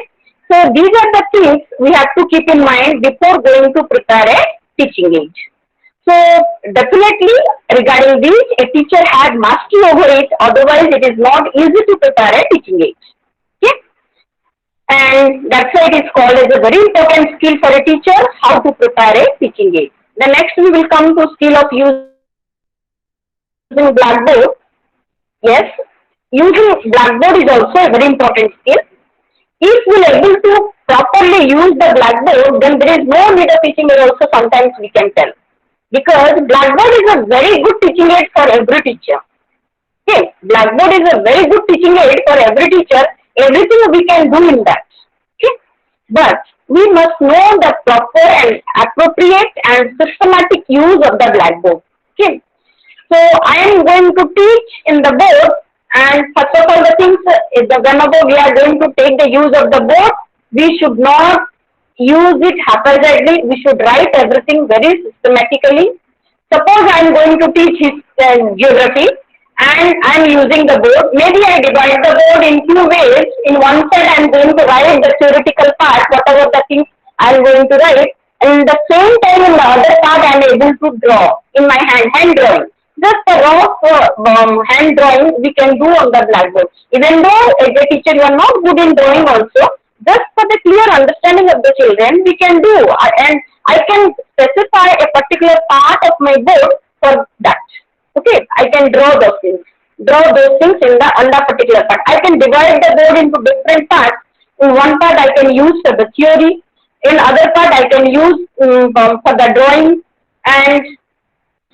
S1: So these are the things we have to keep in mind before going to prepare a teaching aid. So definitely regarding this, a teacher had mastery over it. Otherwise, it is not easy to prepare a teaching aid. Okay. And that's why it is called as a very important skill for a teacher, how to prepare a teaching aid. The next we will come to skill of using Blackboard. Yes, using Blackboard is also a very important skill. If we are able to properly use the Blackboard, then there is no need of teaching aid also, sometimes we can tell. Because Blackboard is a very good teaching aid for every teacher. Okay, Blackboard is a very good teaching aid for every teacher. Everything we can do in that. Okay, but we must know the proper and appropriate and systematic use of the Blackboard. Okay, so I am going to teach in the board, and first of all the things, whenever we are going to take the use of the board, we should not use it haphazardly. We should write everything very systematically. Suppose I am going to teach geography and I am using the board. Maybe I divide the board in two ways. In one side I am going to write the theoretical part, whatever the things I am going to write. And at the same time in the other part I am able to draw in my hand drawing. Just a raw hand drawing we can do on the Blackboard. Even though as a teacher you are not good in drawing also, just for the clear understanding of the children we can do, and I can specify a particular part of my board for that. Okay, I can draw those things in the on that particular part. I can divide the board into different parts. In one part I can use for the theory, in other part I can use for the drawing. And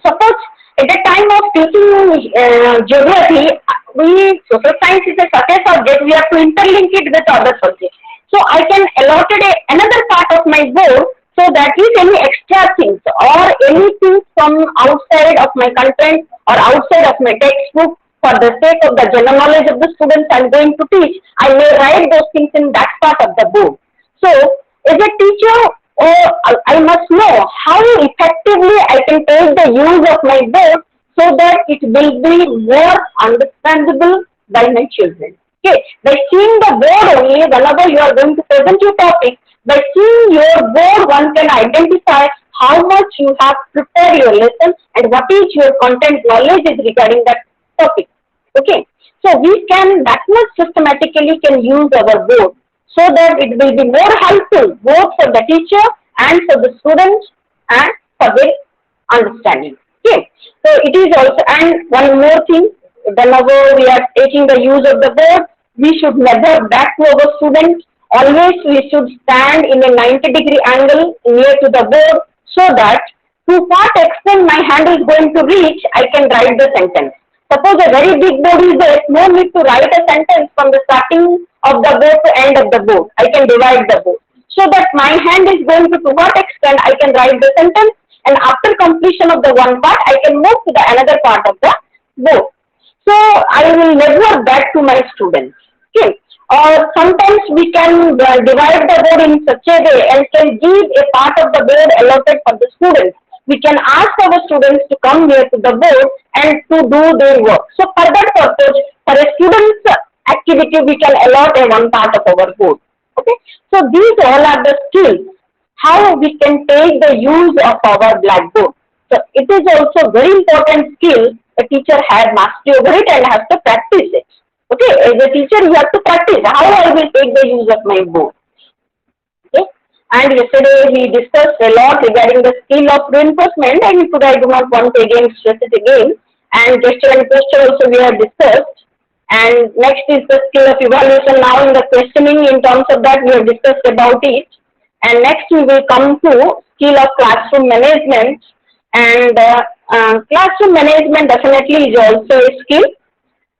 S1: suppose at the time of teaching geography, social science is such a subject, we have to interlink it with other subjects. So I can allot another part of my board, so that is any extra things or anything from outside of my content or outside of my textbook, for the sake of the general knowledge of the students I am going to teach, I may write those things in that part of the board. So as a teacher, I must know how effectively I can take the use of my board so that it will be more understandable by my children. Okay, by seeing the board only, whenever you are going to present your topic, by seeing your board, one can identify how much you have prepared your lesson and what is your content knowledge is regarding that topic. Okay, so we can that much systematically can use our board, so that it will be more helpful both for the teacher and for the students and for their understanding. Okay, so it is also, and one more thing, whenever we are taking the use of the board, we should never back to our students. Always we should stand in a 90-degree angle near to the board, so that to what extent my hand is going to reach, I can write the sentence. Suppose a very big board is there, no need to write a sentence from the starting of the board to end of the board. I can divide the board, so that my hand is going to what extent I can write the sentence, and after completion of the one part, I can move to the another part of the board. So I will never back to my students. Okay. Or sometimes we can divide the board in such a way and can give a part of the board allotted for the students. We can ask our students to come near to the board and to do their work. So for that purpose, for a student's activity, we can allot a one part of our board. Okay. So these all are the skills how we can take the use of our Blackboard. So it is also very important skill. A teacher has mastery over it and has to practice it. Okay, as a teacher, you have to practice how I will take the use of my board. Okay, and yesterday we discussed a lot regarding the skill of reinforcement, and today I do not want to again stress it again. And gesture and posture also we have discussed. And next is the skill of evaluation. Now in the questioning, in terms of that we have discussed about it. And next we will come to skill of classroom management. And classroom management definitely is also a skill.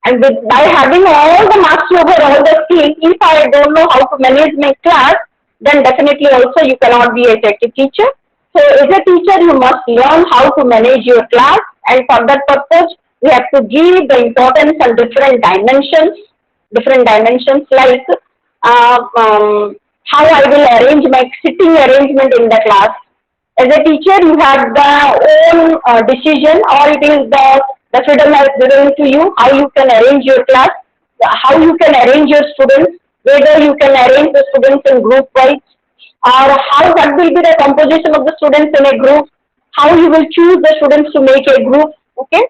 S1: And by having all the mastery over all the skills, if I don't know how to manage my class, then definitely also you cannot be an effective teacher. So as a teacher, you must learn how to manage your class, and for that purpose, we have to give the importance on different dimensions like how I will arrange my sitting arrangement in the class. As a teacher, you have the own decision, or it is the freedom has given to you how you can arrange your class, how you can arrange your students, whether you can arrange the students in group wise, or how what will be the composition of the students in a group, how you will choose the students to make a group, okay,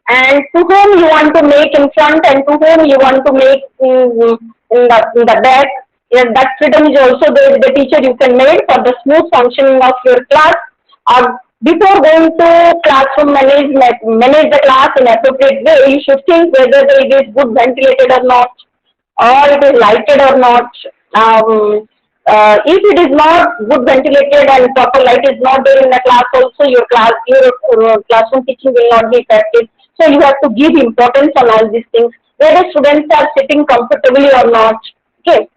S1: and to whom you want to make in front and to whom you want to make in the back. Yeah, that freedom is also there with the teacher. You can make for the smooth functioning of your class. Or before going to classroom manage the class in appropriate way, you should think whether it is good ventilated or not, or it is lighted or not. If it is not good ventilated and proper light is not there in the class, also your classroom teaching will not be effective. So you have to give importance on all these things. Whether students are sitting comfortably or not. Okay.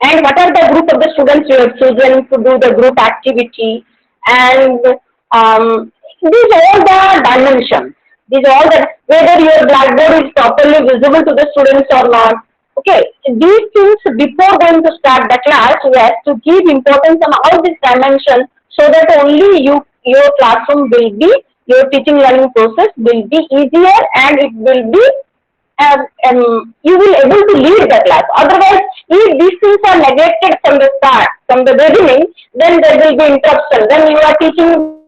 S1: And what are the group of the students you have chosen to do the group activity, and these all the dimensions, these all the whether your blackboard is properly visible to the students or not. Okay, these things before going to start the class, you have to give importance on all these dimensions, so that only your classroom will be, your teaching learning process will be easier, and it will be you will able to lead the class. Otherwise, if these things are neglected from the start, from the beginning, then there will be interruption. Then you are teaching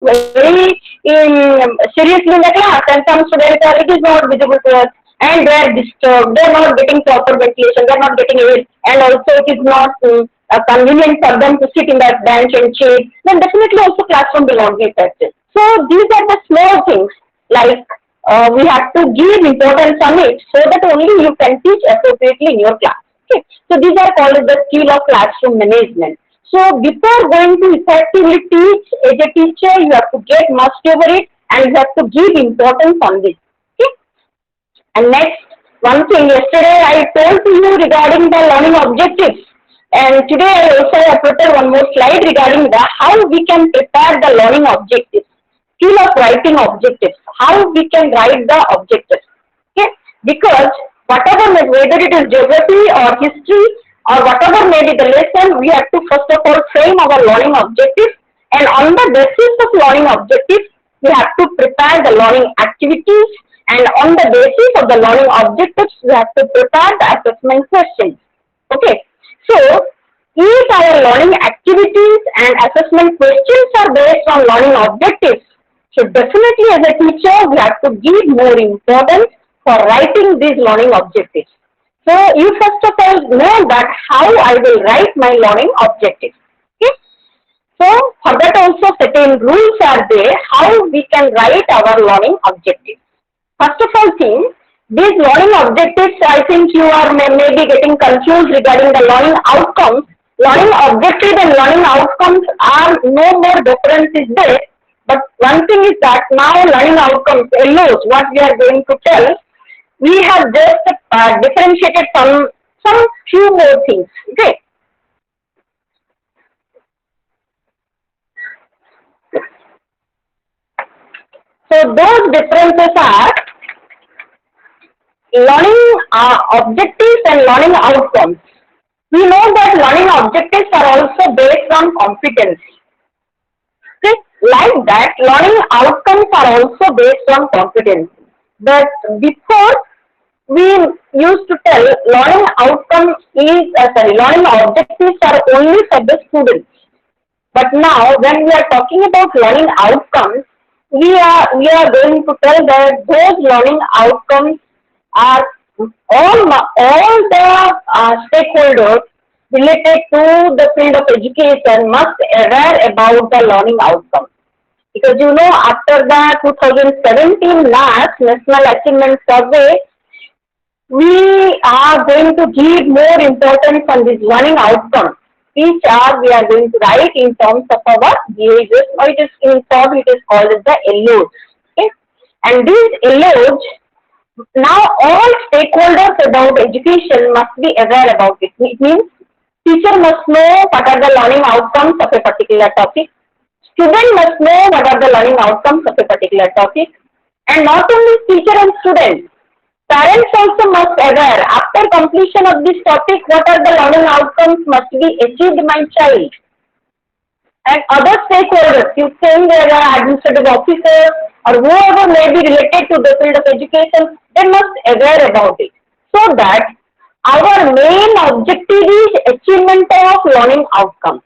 S1: very seriously in the class, and some students are, it is not visible to us, and they are disturbed. They are not getting proper ventilation. They are not getting air, and also it is not convenient for them to sit in that bench and chair. Then definitely also classroom will not be effective. So these are the small things, like we have to give importance on it, so that only you can teach appropriately in your class. Okay. So these are called the skill of classroom management. So before going to effectively teach as a teacher, you have to get mastery over it, and you have to give importance on this. Okay. And next, one thing, yesterday I told to you regarding the learning objectives, and today I also have prepared one more slide regarding the how we can prepare the learning objectives. Skill of writing objectives, how we can write the objectives. Okay, because whatever, whether it is geography or history or whatever may be the lesson, we have to first of all frame our learning objectives, and on the basis of learning objectives, we have to prepare the learning activities, and on the basis of the learning objectives, we have to prepare the assessment questions. Okay, so if our learning activities and assessment questions are based on learning objectives, so definitely as a teacher, we have to give more importance for writing these learning objectives. So you first of all know that how I will write my learning objectives. Okay? So for that also certain rules are there, how we can write our learning objectives. First of all thing, these learning objectives, I think you are maybe getting confused regarding the learning outcomes. Learning objective and learning outcomes are no more difference is there. But one thing is that now learning outcomes, LOs, what we are going to tell, we have just differentiated some few more things. Okay. So those differences are learning objectives and learning outcomes. We know that learning objectives are also based on competency. Okay? Like that, learning outcomes are also based on competency. But before, we used to tell learning outcome is learning objectives are only for the students. But now, when we are talking about learning outcomes, we are going to tell that those learning outcomes are all the stakeholders related to the field of education must aware about the learning outcomes. Because you know, after the 2017 last National Achievement Survey, we are going to give more importance on this learning outcomes, which we are going to write in terms of our behaviors, or it is in short it is called as the LOs. Okay? And these LOs, now all stakeholders about education must be aware about it. It means teacher must know what are the learning outcomes of a particular topic. Student must know what are the learning outcomes of a particular topic. And not only teacher and student, Parents also must aware after completion of this topic what are the learning outcomes must be achieved my child. And other stakeholders, you think there are administrative officers or whoever may be related to the field of education, they must aware about it. So that our main objective is achievement of learning outcomes.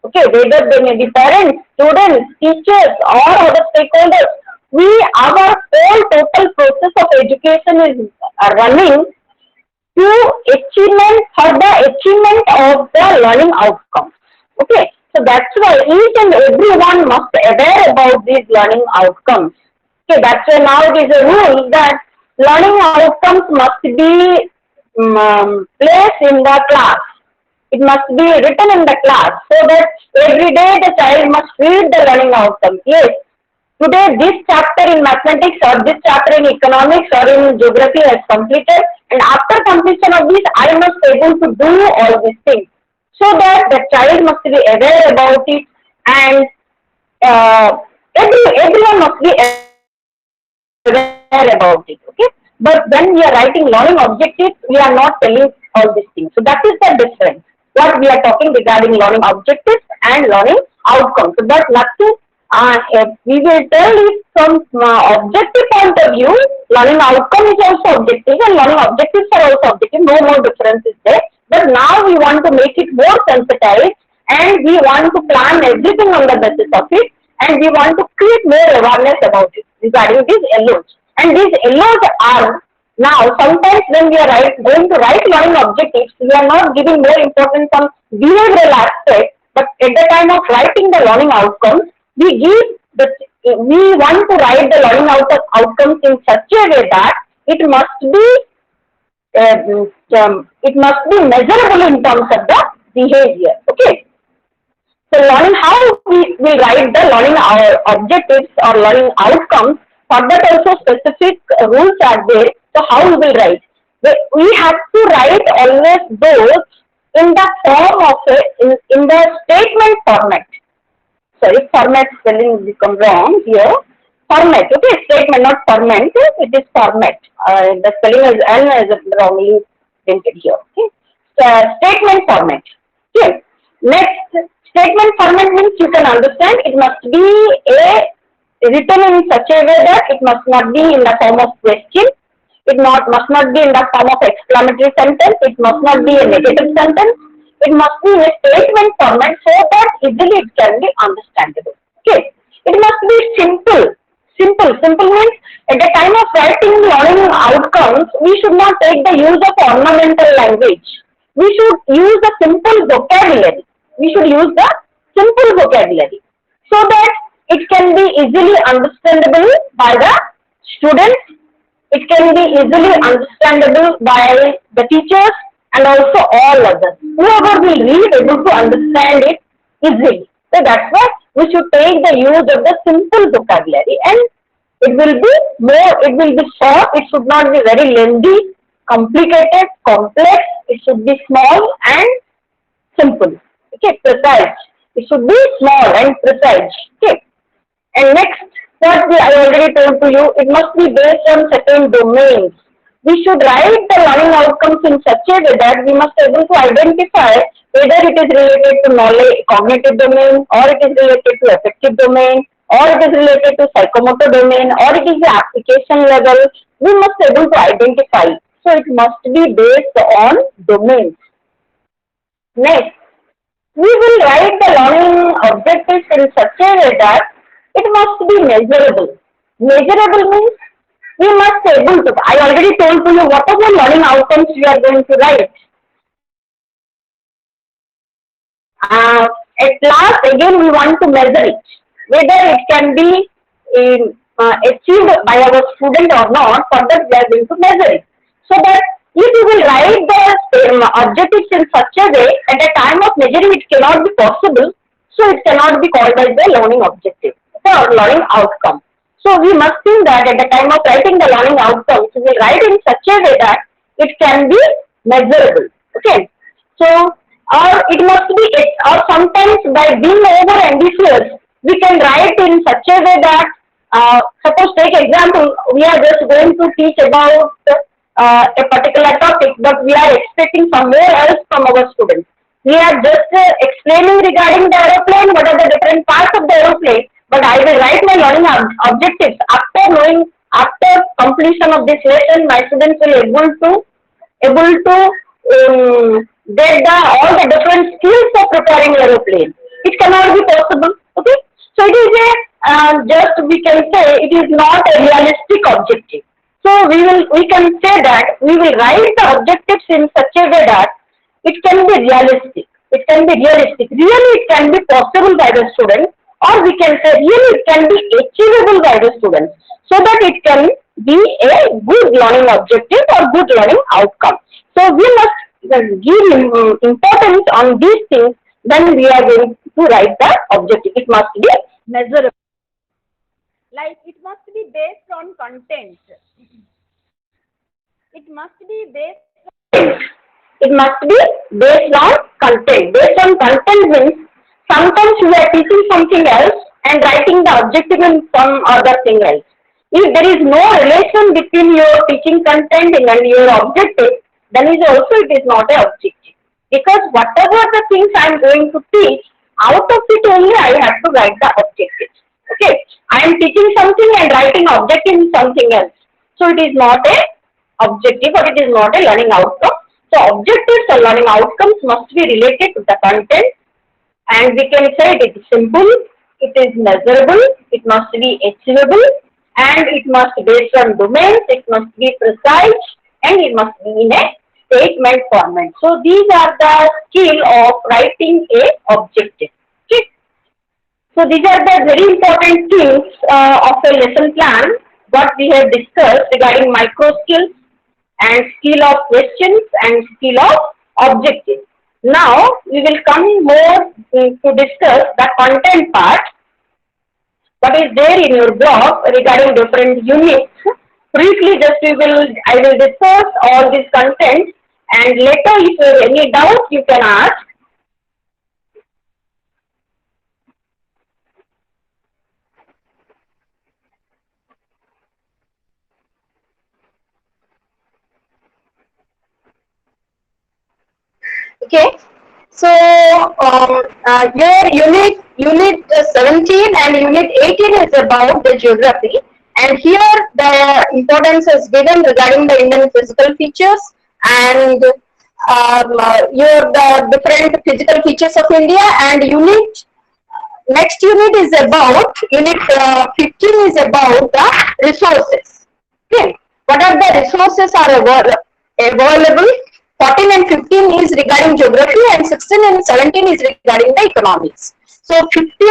S1: Okay, whether they may be parents, students, teachers, or other stakeholders, our whole total process of education is running to achievement for the achievement of the learning outcomes. Okay, so that's why each and everyone must aware about these learning outcomes. Okay, that's why now it is a rule that learning outcomes must be placed in the class. It must be written in the class so that every day the child must read the learning outcomes. Yes, today this chapter in mathematics or this chapter in economics or in geography has completed, and after completion of this I must able to do all these things. So that the child must be aware about it, and everyone must be aware about it. Okay, but when we are writing learning objectives, we are not telling all these things. So that is the difference. What we are talking regarding learning objectives and learning outcomes. So that nothing. We will tell it from objective point of view. Learning outcome is also objective, and learning objectives are also objective. No more difference is there. But now we want to make it more sensitized, and we want to plan everything on the basis of it, and we want to create more awareness about it regarding these LOs. And these LOs are now sometimes when we are going to write learning objectives, we are not giving more importance on behavioral aspect, but at the time of writing the learning outcomes, we want to write the learning outcomes in such a way that it must be measurable in terms of the behavior. Okay. So learning how we write the learning objectives or learning outcomes, for that also specific rules are there. So how we will write? We have to write always those in the form of in the statement format. Sorry, format spelling become wrong here. Format, okay, statement, not format. It is format. The spelling is N is wrongly printed here. Okay, statement format. Okay. Next, statement format means you can understand it must be written in such a way that it must not be in the form of question. It must not be in the form of exclamatory sentence. It must not be a negative sentence. It must be in a statement format so that easily it can be understandable. Okay. It must be simple. Simple means at the time of writing learning outcomes, we should not take the use of ornamental language. We should use the simple vocabulary. So that it can be easily understandable by the students. It can be easily understandable by the teachers and also all others. Whoever will read able to understand it easily. So that's why we should take the use of the simple vocabulary, and it will be short. It should not be very lengthy, complicated, complex. It should be small and simple. Okay, precise. It should be small and precise. Okay. And next, I already told to you, it must be based on certain domains. We should write the learning outcomes in such a way that we must be able to identify whether it is related to knowledge, cognitive domain, or it is related to affective domain, or it is related to psychomotor domain, or it is the application level. We must be able to identify. So it must be based on domains. Next, we will write the learning objectives in such a way that it must be measurable. Measurable means we must be able to. I already told to you what are the learning outcomes we are going to write. At last, again, we want to measure it, whether it can be achieved by our student or not. For that, we are going to measure it. So that if we will write the objectives in such a way, at the time of measuring, it cannot be possible. So it cannot be called as the learning objective or learning outcome. So we must think that at the time of writing the learning outcomes, we will write in such a way that it can be measurable. Okay. So, or it must be, or sometimes by being over ambitious, we can write in such a way that, suppose take example, we are just going to teach about a particular topic, but we are expecting somewhere else from our students. We are just explaining regarding the aeroplane, what are the different parts of the aeroplane, but I will write my learning objectives after knowing, after completion of this lesson, my students will able to get all the different skills of preparing aeroplane. It cannot be possible. Okay, so it is a just we can say it is not a realistic objective. So we can say that we will write the objectives in such a way that it can be realistic. It can be realistic. Really, it can be possible by the student, or we can say really it can be achievable by the students, so that it can be a good learning objective or good learning outcome. So we must give importance on these things. Then we are going to write the objective. It must be measurable. Like it must be based on content. It must be based. It must be based on content. Based on content means sometimes you are teaching something else and writing the objective in some other thing else. If there is no relation between your teaching content and your objective, then it is not an objective. Because whatever the things I am going to teach, out of it only I have to write the objective. Okay, I am teaching something and writing objective in something else. So it is not a objective or it is not a learning outcome. So objectives or learning outcomes must be related to the content, and we can say it is simple, it is measurable, it must be achievable, and it must be based on domains, it must be precise, and it must be in a statement format. So these are the skill of writing a objective. Okay. So these are the very important things of a lesson plan, what we have discussed regarding micro skills and skill of questions and skill of objectives. Now we will come more to discuss the content part. What is there in your blog regarding different units? Briefly, I will discuss all this content, and later if you have any doubts you can ask. Okay, so your unit 17 and unit 18 is about the geography, and here the importance is given regarding the Indian physical features and your the different physical features of India. And next unit is about unit 15 is about the resources. Okay, what are the resources are available? 14 and 15 is regarding geography, and 16 and 17 is regarding the economics. So 14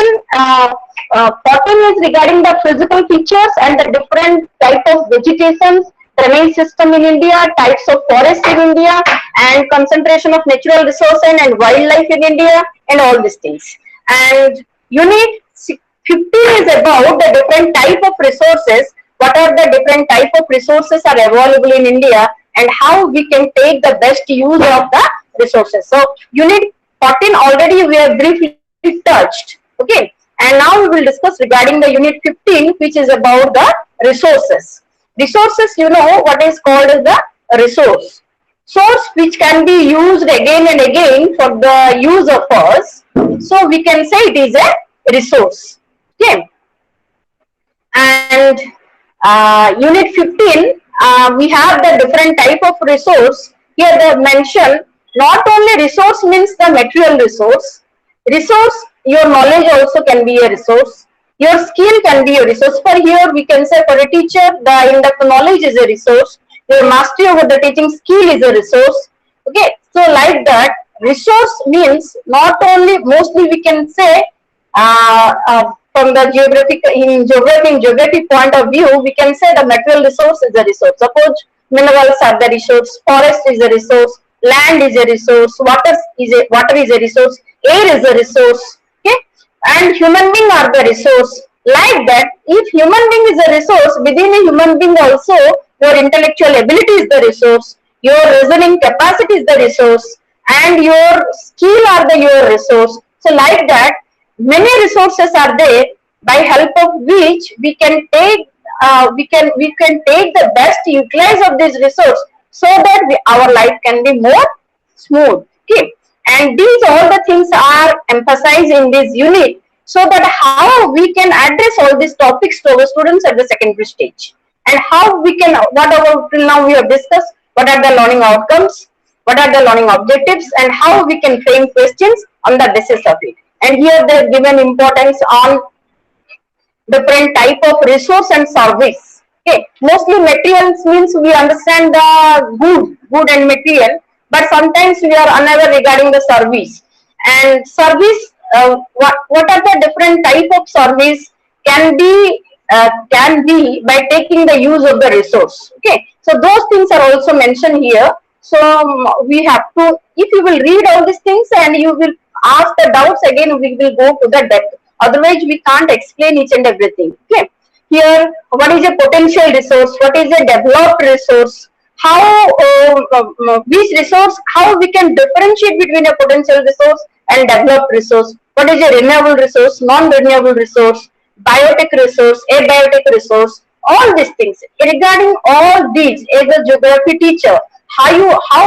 S1: is regarding the physical features and the different type of vegetation, drainage system in India, types of forest in India, and concentration of natural resources and wildlife in India, and all these things. And unit 15 is about the different type of resources. What are the different type of resources are available in India, and how we can take the best use of the resources. So unit 14 already we have briefly touched. Okay, and now we will discuss regarding the unit 15, which is about the resources. Resources, you know what is called as the resource. Source which can be used again and again for the use of us. So we can say it is a resource. Okay, and unit 15, we have the different type of resource. Here they have mentioned not only resource means the material resource. Resource, your knowledge also can be a resource. Your skill can be a resource. For here we can say for a teacher, the in-depth knowledge is a resource. Your mastery over the teaching skill is a resource. Okay, so like that, resource means not only, mostly we can say from the geography point of view, we can say the material resource is a resource. Suppose minerals are the resource, forest is a resource, land is a resource, water is a resource, air is a resource. Okay, and human being are the resource. Like that, if human being is a resource, within a human being also your intellectual ability is the resource, your reasoning capacity is the resource, and your skill are your resource. So like that, many resources are there by help of which we can take take the best utilize of this resource so that our life can be more smooth. Okay, and these all the things are emphasized in this unit, so that how we can address all these topics to our students at the secondary stage, and how we can, whatever till now we have discussed, what are the learning outcomes, what are the learning objectives, and how we can frame questions on the basis of it. And here they have given importance on different type of resource and service. Okay, mostly materials means we understand the good and material, but sometimes we are unaware regarding the service. And service, what are the different type of service can be by taking the use of the resource. Okay, so those things are also mentioned here. So we have to, if you will read all these things and you will ask the doubts again, we will go to the depth. Otherwise, we can't explain each and everything. Okay. Here, what is a potential resource? What is a developed resource? How which resource? How we can differentiate between a potential resource and developed resource? What is a renewable resource? Non-renewable resource? Biotic resource? Abiotic resource? All these things. Regarding all these, as a geography teacher, how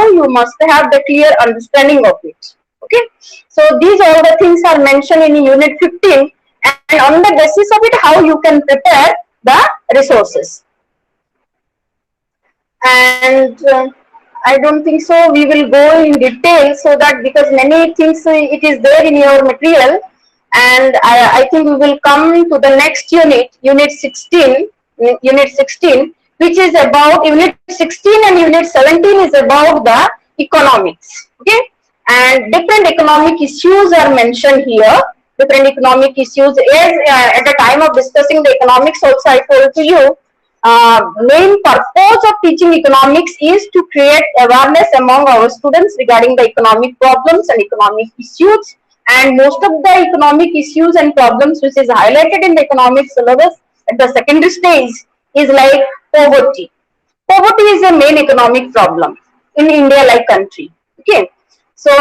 S1: you must have the clear understanding of it. Okay, so these all the things are mentioned in unit 15, and on the basis of it, how you can prepare the resources. And I don't think so we will go in detail, so that because many things it is there in your material, and I think we will come to the next unit, unit 16, which is about unit 16, and unit 17 is about the economics. Okay, and different economic issues are mentioned here. Different economic issues. As at the time of discussing the economics, also I told to you, main purpose of teaching economics is to create awareness among our students regarding the economic problems and economic issues. And most of the economic issues and problems which is highlighted in the economic syllabus at the secondary stage is like poverty. Poverty is a main economic problem in India like country. Okay. So,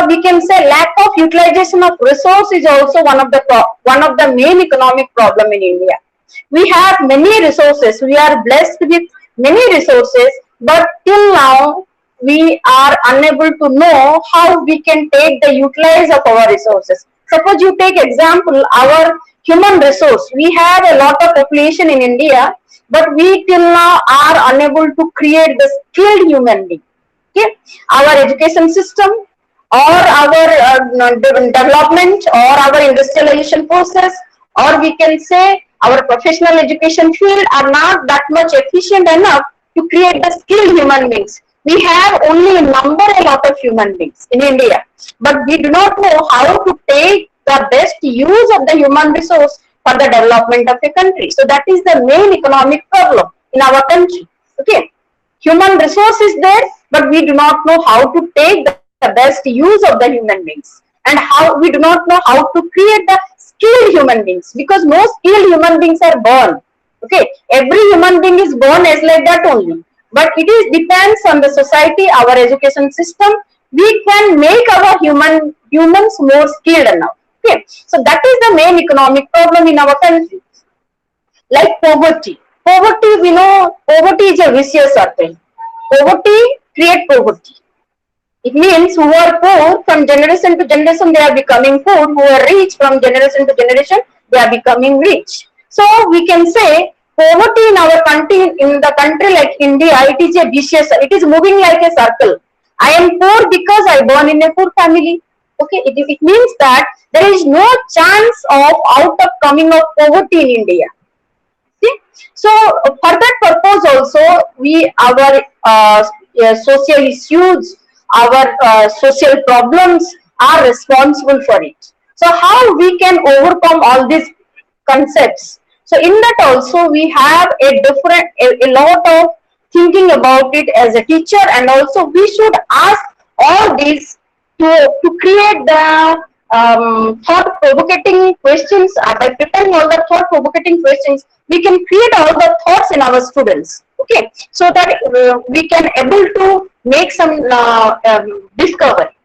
S1: we can say lack of utilization of resource is also one of the main economic problem in India. We have many resources. We are blessed with many resources, but till now we are unable to know how we can take the utilize of our resources. Suppose you take example our human resource. We have a lot of population in India, but we till now are unable to create the skilled human being. Okay, our education system or our development or our industrialization process, or we can say our professional education field are not that much efficient enough to create the skilled human beings. We have only a lot of human beings in India, but we do not know how to take the best use of the human resource for the development of a country. So that is the main economic problem in our country. Okay, human resource is there, but we do not know how to take the best use of the human beings, and how we do not know how to create the skilled human beings, because no skilled human beings are born. Okay, every human being is born as like that only, but it is depends on the society, our education system. We can make our humans more skilled enough. Okay, so that is the main economic problem in our country. Like poverty. Poverty, we know poverty is a vicious circle. Poverty creates poverty. It means who are poor, from generation to generation they are becoming poor. Who are rich, from generation to generation they are becoming rich. So we can say poverty in our country, in the country like India, it is a vicious. It is moving like a circle. I am poor because I born in a poor family. Okay, it means that there is no chance of out of coming of poverty in India. See? So for that purpose also, our social issues, our social problems are responsible for it. So how we can overcome all these concepts? So in that also we have a lot of thinking about it as a teacher, and also we should ask all these to create the thought-provoking questions. By preparing all the thought-provoking questions, we can create all the thoughts in our students. Okay, so that we can able to make some discovery.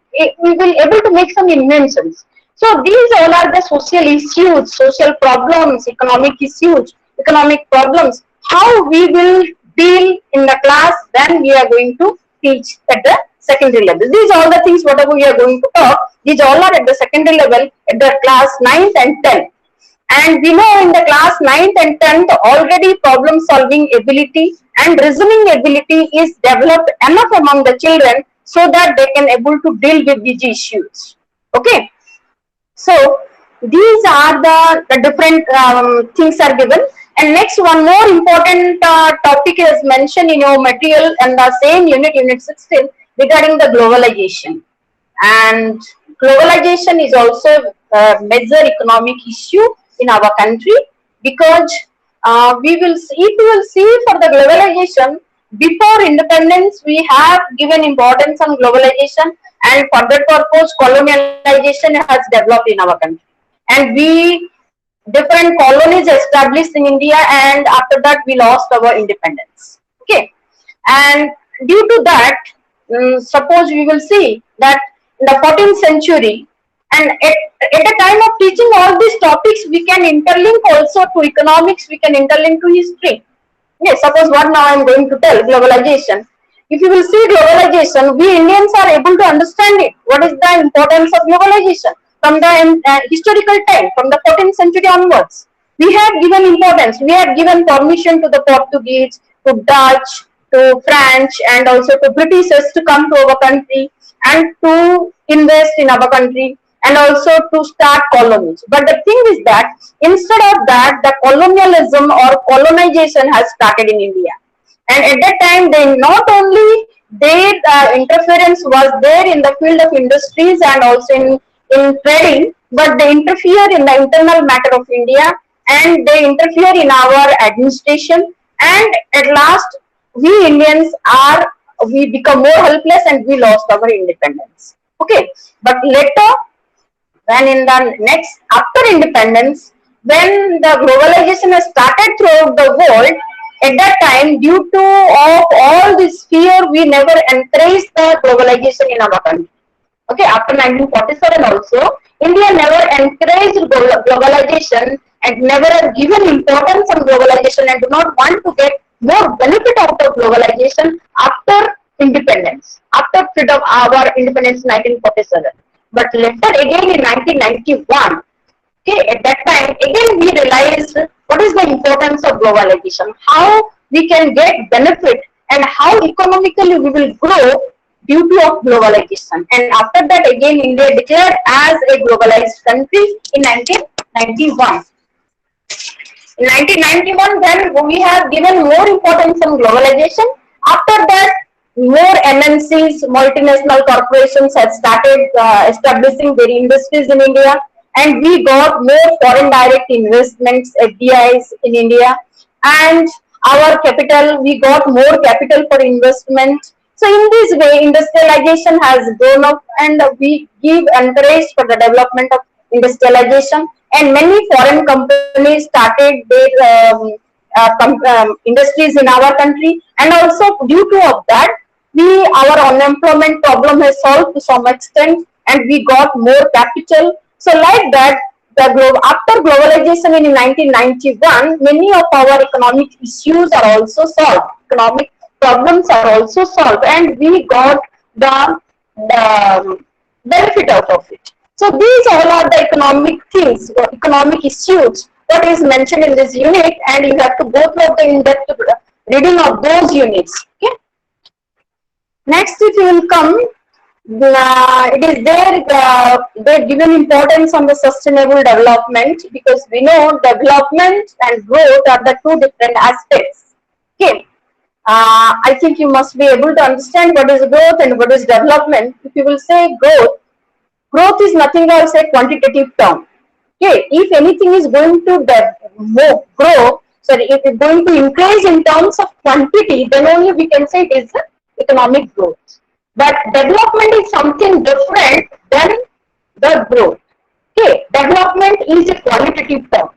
S1: We will able to make some inventions. So these all are the social issues, social problems, economic issues, economic problems. How we will deal in the class, then we are going to teach at the secondary level. These are all the things whatever we are going to talk. These all are at the secondary level at the class 9th and 10th. And we know in the class 9th and 10th already problem solving ability and reasoning ability is developed enough among the children so that they can able to deal with these issues. Okay. So these are the different things are given. And next one more important topic is mentioned in your material and the same unit 16 regarding the globalization. And globalization is also a major economic issue in our country because we will see, if we will see for the globalization, before independence we have given importance on globalization, and for that purpose colonialization has developed in our country, and we different colonies established in India, and after that we lost our independence. Okay, and due to that, suppose we will see that in the 14th century, and at the time of teaching all these topics, we can interlink also to economics, we can interlink to history. Yes, suppose what now I am going to tell, globalization. If you will see globalization, we Indians are able to understand it. What is the importance of globalization? From the historical time, from the 14th century onwards, we have given importance. We have given permission to the Portuguese, to Dutch, to French, and also to Britishers to come to our country and to invest in our country, and also to start colonies. But the thing is that instead of that, the colonialism or colonization has started in India. And at that time, they not only their interference was there in the field of industries and also in trading, but they interfere in the internal matter of India, and they interfere in our administration. And at last, we Indians we become more helpless and we lost our independence. Okay, but later, when in the next after independence, when the globalization has started throughout the world, at that time, due to of all this fear, we never encouraged the globalization in our country. Okay, after 1947 also, India never encouraged globalization and never given importance on globalization and do not want to get more benefit out of globalization after independence, after freedom, our independence 1947. But later again in 1991, okay, at that time again we realized what is the importance of globalization, how we can get benefit and how economically we will grow due to of globalization. And after that again India declared as a globalized country in 1991. In 1991, then we have given more importance on globalization. After that, more MNCs, multinational corporations had started establishing their industries in India, and we got more foreign direct investments, FDIs in India, and our capital, we got more capital for investment. So in this way, industrialization has grown up, and we give encourage for the development of industrialization, and many foreign companies started their industries in our country, and also due to of that, our unemployment problem has solved to some extent, and we got more capital. So like that, after globalization in 1991, many of our economic issues are also solved. Economic problems are also solved, and we got the benefit out of it. So these all are the economic things, or economic issues that is mentioned in this unit, and you have to go through the in-depth reading of those units. Okay. Next, if you will come, it is there, they're given importance on the sustainable development, because we know development and growth are the two different aspects. Okay. I think you must be able to understand what is growth and what is development. If you will say growth is nothing else a quantitative term. Okay, if anything is going to grow, sorry, if it's going to increase in terms of quantity, then only we can say it is economic growth. But development is something different than the growth. Okay, development is a qualitative term.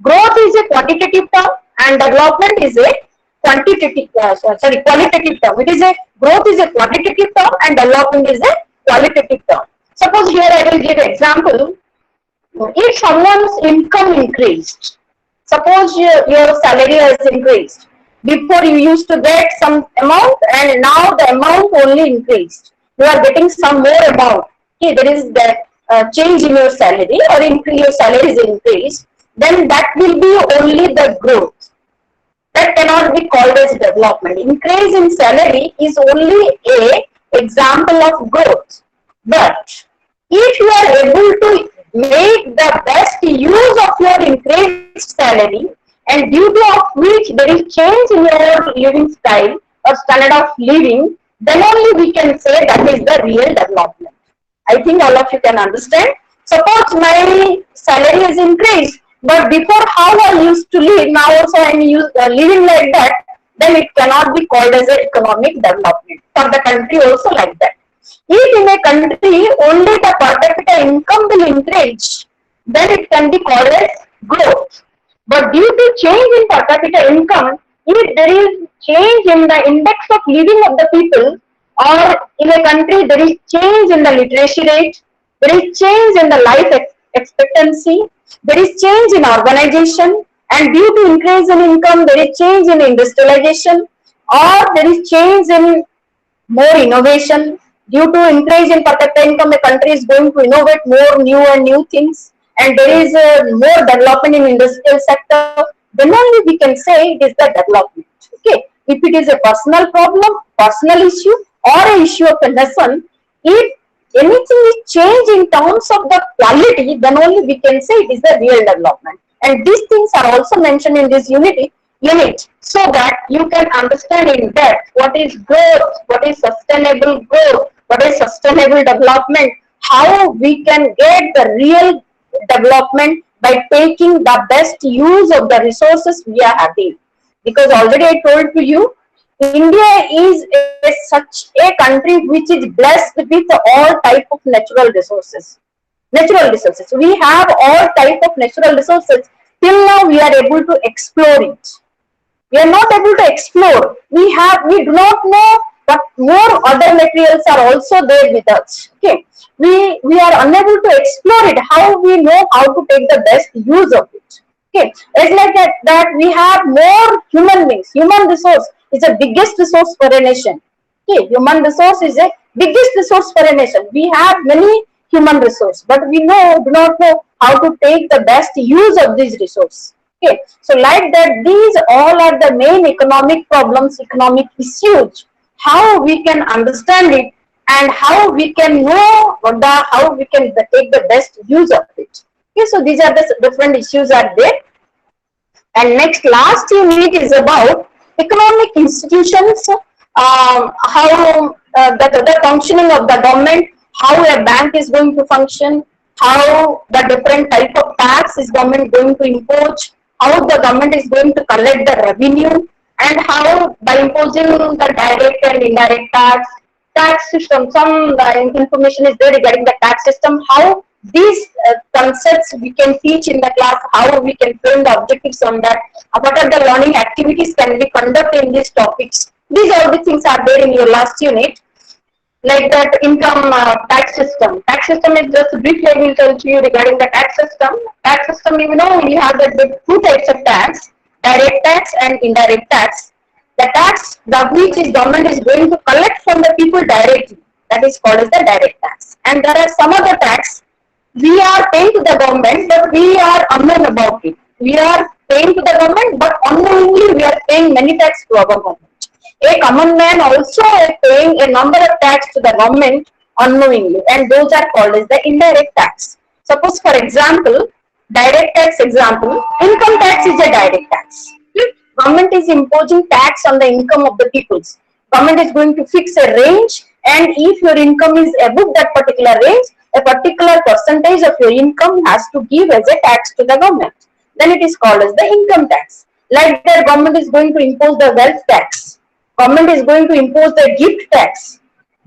S1: Growth is a quantitative term, and development is a qualitative term. It is a growth is a quantitative term, and development is a qualitative term. Suppose here I will give example. If someone's income increased, suppose your salary has increased. Before you used to get some amount, and and now the amount only increased. You are getting some more amount. Okay, there is the change in your salary or increase, your salary is increased, then that will be only the growth. That cannot be called as development. Increase in salary is only a example of growth. But if you are able to make the best use of your increased salary, and due to of which there is change in your living style or standard of living, then only we can say that is the real development. I think all of you can understand. Suppose my salary is increased, but before how I used to live, now also I am living like that, then it cannot be called as an economic development. For the country also like that. If in a country only the per capita income will increase, then it can be called as growth. But due to change in per capita income, if there is change in the index of living of the people, or in a country there is change in the literacy rate, there is change in the life expectancy, there is change in urbanization, and due to increase in income, there is change in industrialization, or there is change in more innovation. Due to increase in per capita income, a country is going to innovate more new and new things, and there is more development in industrial sector. Then only we can say it is the development. Okay, if it is a personal problem, personal issue, or a issue of a nation, if anything is changed in terms of the quality, then only we can say it is the real development. And these things are also mentioned in this unit, so that you can understand in depth what is growth, what is sustainable growth, what is sustainable development, how we can get the real development by taking the best use of the resources we are having. Because already I told to you, India is such a country which is blessed with all type of natural resources. We have all type of natural resources. Till now we are able to explore it. We are not able to explore. We do not know what more other materials are also there with us. Okay, we are unable to explore it. How we know how to take the best use of it? Okay, it's like that we have more human beings. Human resource is the biggest resource for a nation. Okay, human resource is the biggest resource for a nation. We have many human resource, but we do not know how to take the best use of this resource. Okay, so like that, these all are the main economic problems, economic issues. How we can understand it, and how we can know how we can take the best use of it. Okay, so these are the different issues are there. And next last unit is about economic institutions, how the functioning of the government, how a bank is going to function, how the different type of tax is government going to impose, how the government is going to collect the revenue, and how by imposing the direct and indirect tax system, some information is there regarding the tax system, how these concepts we can teach in the class, how we can frame the objectives on that, what are the learning activities can be conducted in these topics. These all the things are there in your last unit. Like that income tax system. Tax system is just briefly I will tell to you regarding the tax system. Tax system, you know, we have the two types of tax, direct tax and indirect tax. The tax which is government is going to collect from the people directly, that is called as the direct tax. And there are some other tax we are paying to the government, but we are unknown about it. We are paying to the government, but unknowingly we are paying many tax to our government. A common man also is paying a number of tax to the government unknowingly, and those are called as the indirect tax. Suppose, for example, direct tax example, income tax is a direct tax. Government is imposing tax on the income of the peoples. Government is going to fix a range, and if your income is above that particular range, a particular percentage of your income has to give as a tax to the government. Then it is called as the income tax. Like the government is going to impose the wealth tax. Government is going to impose the gift tax.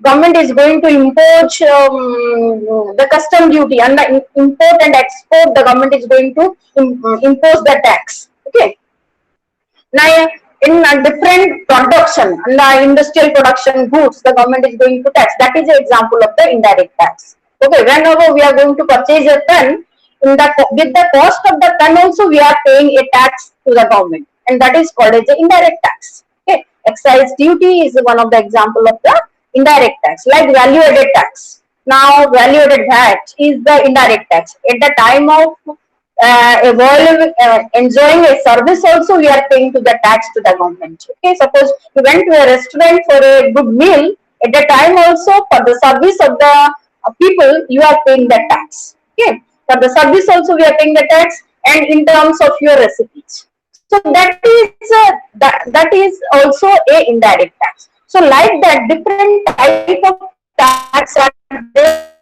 S1: Government is going to impose the custom duty, and the import and export, the government is going to impose the tax. Okay. Now, in a different production, in the industrial production goods, the government is going to tax. That is an example of the indirect tax. Okay, whenever we are going to purchase a pen, with the cost of the pen also we are paying a tax to the government, and that is called as the indirect tax. Okay, excise duty is one of the example of the indirect tax, like value added tax. Now, value added VAT is the indirect tax. At the time of while enjoying a service also we are paying to the tax to the government. Okay, suppose you went to a restaurant for a good meal, at the time also for the service of the people you are paying the tax. Okay, for the service also we are paying the tax, and in terms of your recipes. So that is also a indirect tax. So like that, different type of tax are there.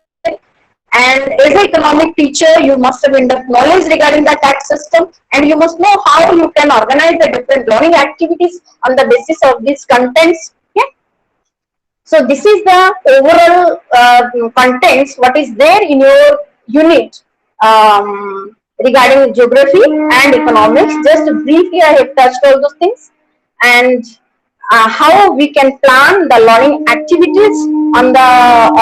S1: And as an economic teacher, you must have enough knowledge regarding the tax system, and you must know how you can organize the different learning activities on the basis of these contents. Yeah. So this is the overall contents what is there in your unit regarding geography and economics. Just briefly I have touched all those things, and how we can plan the learning activities on the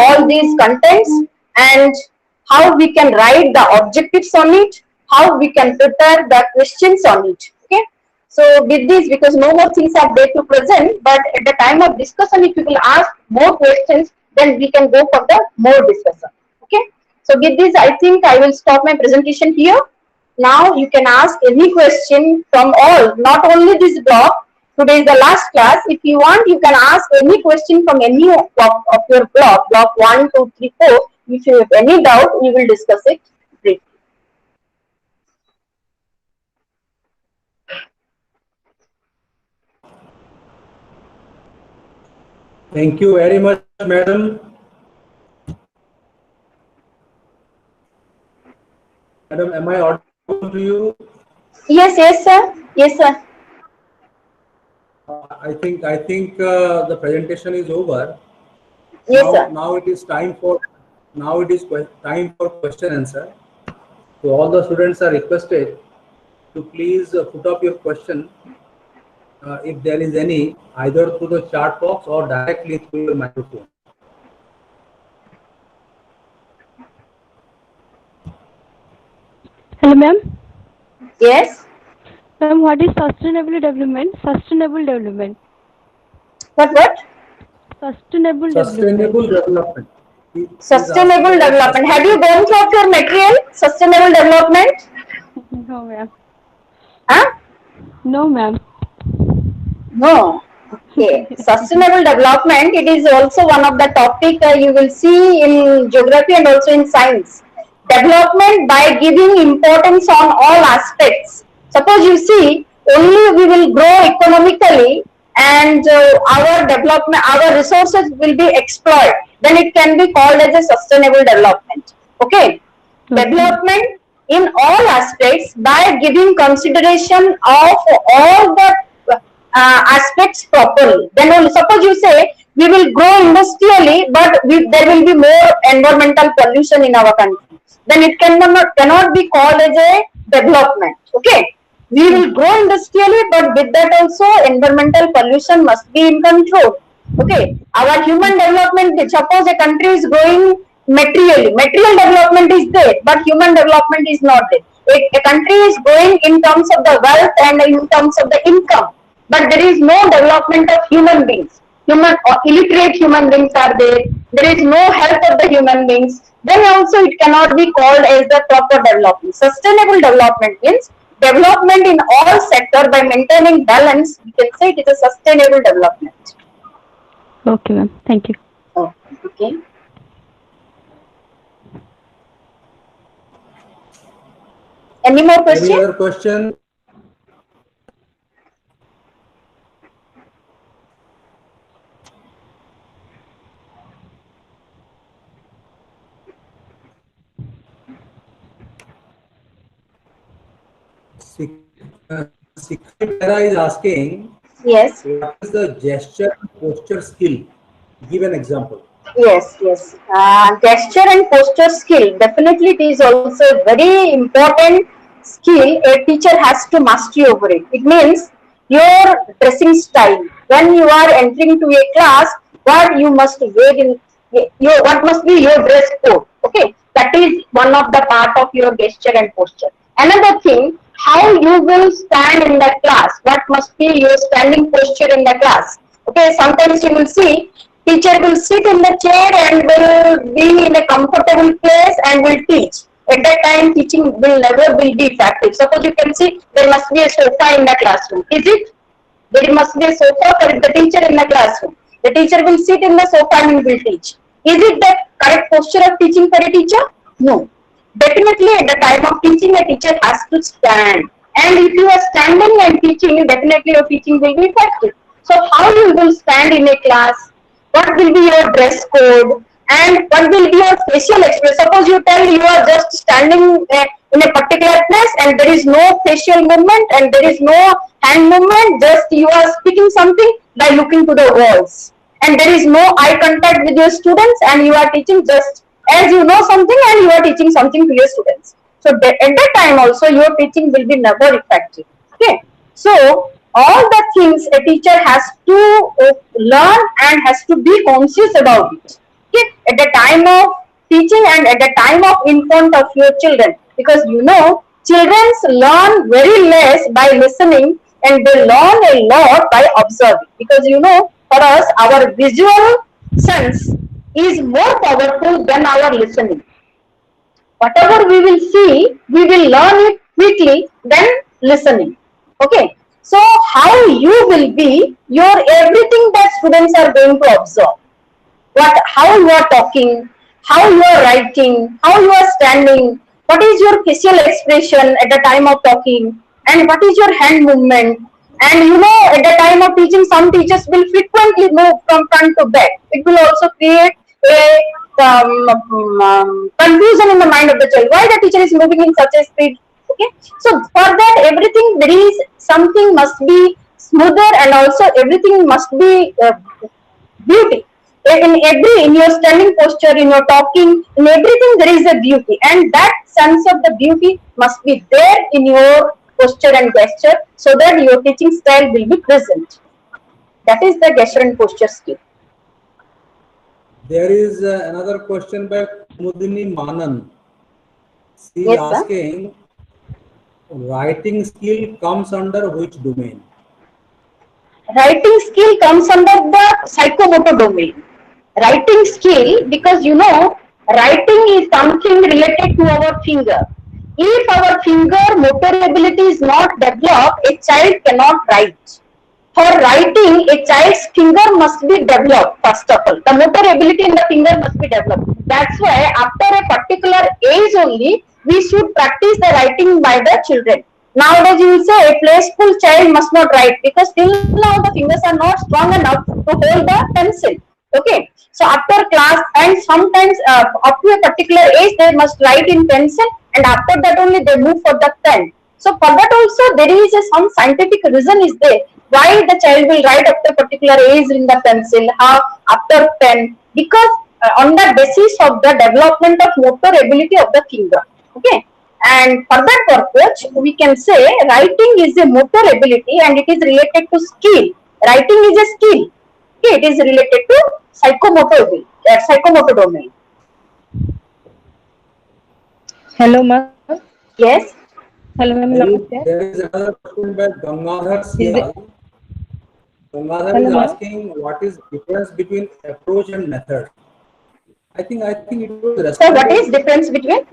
S1: all these contents, and how we can write the objectives on it, how we can prepare the questions on it. Okay, so with this, because no more things are there to present, but at the time of discussion, if you will ask more questions, then we can go for the more discussion. Okay. So with this, I think I will stop my presentation here. Now you can ask any question from all, not only this block. Today is the last class. If you want, you can ask any question from any of your block 1, 2, 3, 4. If you have any doubt, we will discuss it briefly.
S2: Thank you very much, madam. Madam, am I audible to you?
S1: Yes, sir. Yes, sir.
S2: I think the presentation is over.
S1: Yes, sir.
S2: Now it is time for question answer. So all the students are requested to please put up your question if there is any, either through the chat box or directly through your microphone.
S4: Hello, ma'am.
S1: Yes.
S4: Ma'am, what is sustainable development? Sustainable development.
S1: What?
S4: Sustainable
S2: Sustainable development.
S1: Sustainable development. Have you gone through your material? Sustainable development?
S4: No, ma'am.
S1: Huh?
S4: No, ma'am.
S1: No. Okay. Sustainable development, it is also one of the topic you will see in geography and also in science. Development by giving importance on all aspects. Suppose you see, only we will grow economically, and our development, our resources will be exploited. Then it can be called as a sustainable development. Okay. Development in all aspects by giving consideration of all the aspects properly. Then only, suppose you say we will grow industrially, but there will be more environmental pollution in our country. Then it cannot be called as a development. Okay. We will grow industrially, but with that also environmental pollution must be in control. Okay. Our human development, suppose a country is growing materially, material development is there, but human development is not there. A country is growing in terms of the wealth and in terms of the income, but there is no development of human beings. Human or illiterate human beings are there. There is no health of the human beings. Then also it cannot be called as the proper development. Sustainable development means development in all sectors by maintaining balance. We can say it is a sustainable development.
S4: Okay, ma'am. Thank you.
S1: Oh, okay. Any more questions?
S2: Any other question? Sikara is asking,
S1: Yes.
S2: what is the gesture and posture skill? Give an example.
S1: Yes. Gesture and posture skill. Definitely, it is also a very important skill. A teacher has to master over it. It means your dressing style. When you are entering to a class, what you must wear in your, what must be your dress code. Okay, that is one of the part of your gesture and posture. Another thing, how you will stand in the class, what must be your standing posture in the class. Okay, sometimes you will see teacher will sit in the chair and will be in a comfortable place and will teach. At that time, teaching will never will be effective. Suppose you can see there must be a sofa in the classroom. Is it? There must be a sofa for the teacher in the classroom. The teacher will sit in the sofa and will teach. Is it the correct posture of teaching for a teacher? No. Definitely at the time of teaching, a teacher has to stand. And if you are standing and teaching, definitely your teaching will be effective. So how you will stand in a class? What will be your dress code? And what will be your facial expression? Suppose you tell you are just standing in a particular place and there is no facial movement and there is no hand movement, just you are speaking something by looking to the walls. And there is no eye contact with your students and you are teaching just as you know something and you are teaching something to your students. So at that time also your teaching will be never effective. Okay. So all the things a teacher has to learn and has to be conscious about it. Okay. At the time of teaching and at the time of in front of your children, because you know children learn very less by listening and they learn a lot by observing, because you know for us our visual sense is more powerful than our listening. Whatever we will see, we will learn it quickly than listening. Okay. So how you will be, your everything that students are going to observe. How you are talking, how you are writing, how you are standing, what is your facial expression at the time of talking, and what is your hand movement. And you know, at the time of teaching, some teachers will frequently move from front to back. It will also create a confusion in the mind of the child. Why the teacher is moving in such a speed? Okay, so for that everything there is something must be smoother and also everything must be beauty. In your standing posture, in your talking, in everything there is a beauty, and that sense of the beauty must be there in your posture and gesture, so that your teaching style will be present. That is the gesture and posture skill.
S2: There is another question by Mudini Manan. She is
S1: Yes, sir.
S2: asking, writing skill comes under which domain?
S1: Writing skill comes under the psychomotor domain. Writing skill, because you know, writing is something related to our finger. If our finger motor ability is not developed, a child cannot write. For writing, a child's finger must be developed first of all. The motor ability in the finger must be developed. That's why after a particular age only, we should practice the writing by the children. Nowadays, you will say a play school child must not write, because till now the fingers are not strong enough to hold the pencil. Okay, so after class and sometimes up to a particular age they must write in pencil, and after that only they move for the pen. So for that also there is some scientific reason is there why the child will write after a particular age in the pencil, how after pen, because on the basis of the development of motor ability of the finger. Okay, and for that purpose we can say writing is a motor ability and it is related to skill. Writing is a skill. Okay, it is related to psychomotor domain.
S5: Hello, ma'am.
S1: Yes.
S5: Hello, ma'am. Namaste.
S2: There is another question by Gangadhar
S5: Is it?
S2: Sial. Gangadhar
S5: Hello,
S2: is
S5: ma'am.
S2: asking, what is difference between approach and method? I think it was
S1: So what
S2: responded.
S1: is difference between?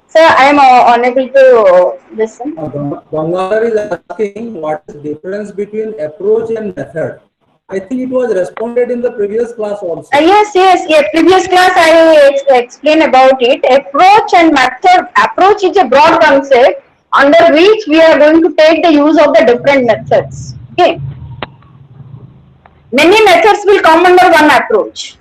S1: Sir, I am unable to listen.
S2: Gangadhar is asking, what is difference between approach and method? I think it was responded in the previous class also.
S1: Yes. Previous class I explained about it. Approach and method. Approach is a broad concept under which we are going to take the use of the different methods. Okay. Many methods will come under one approach.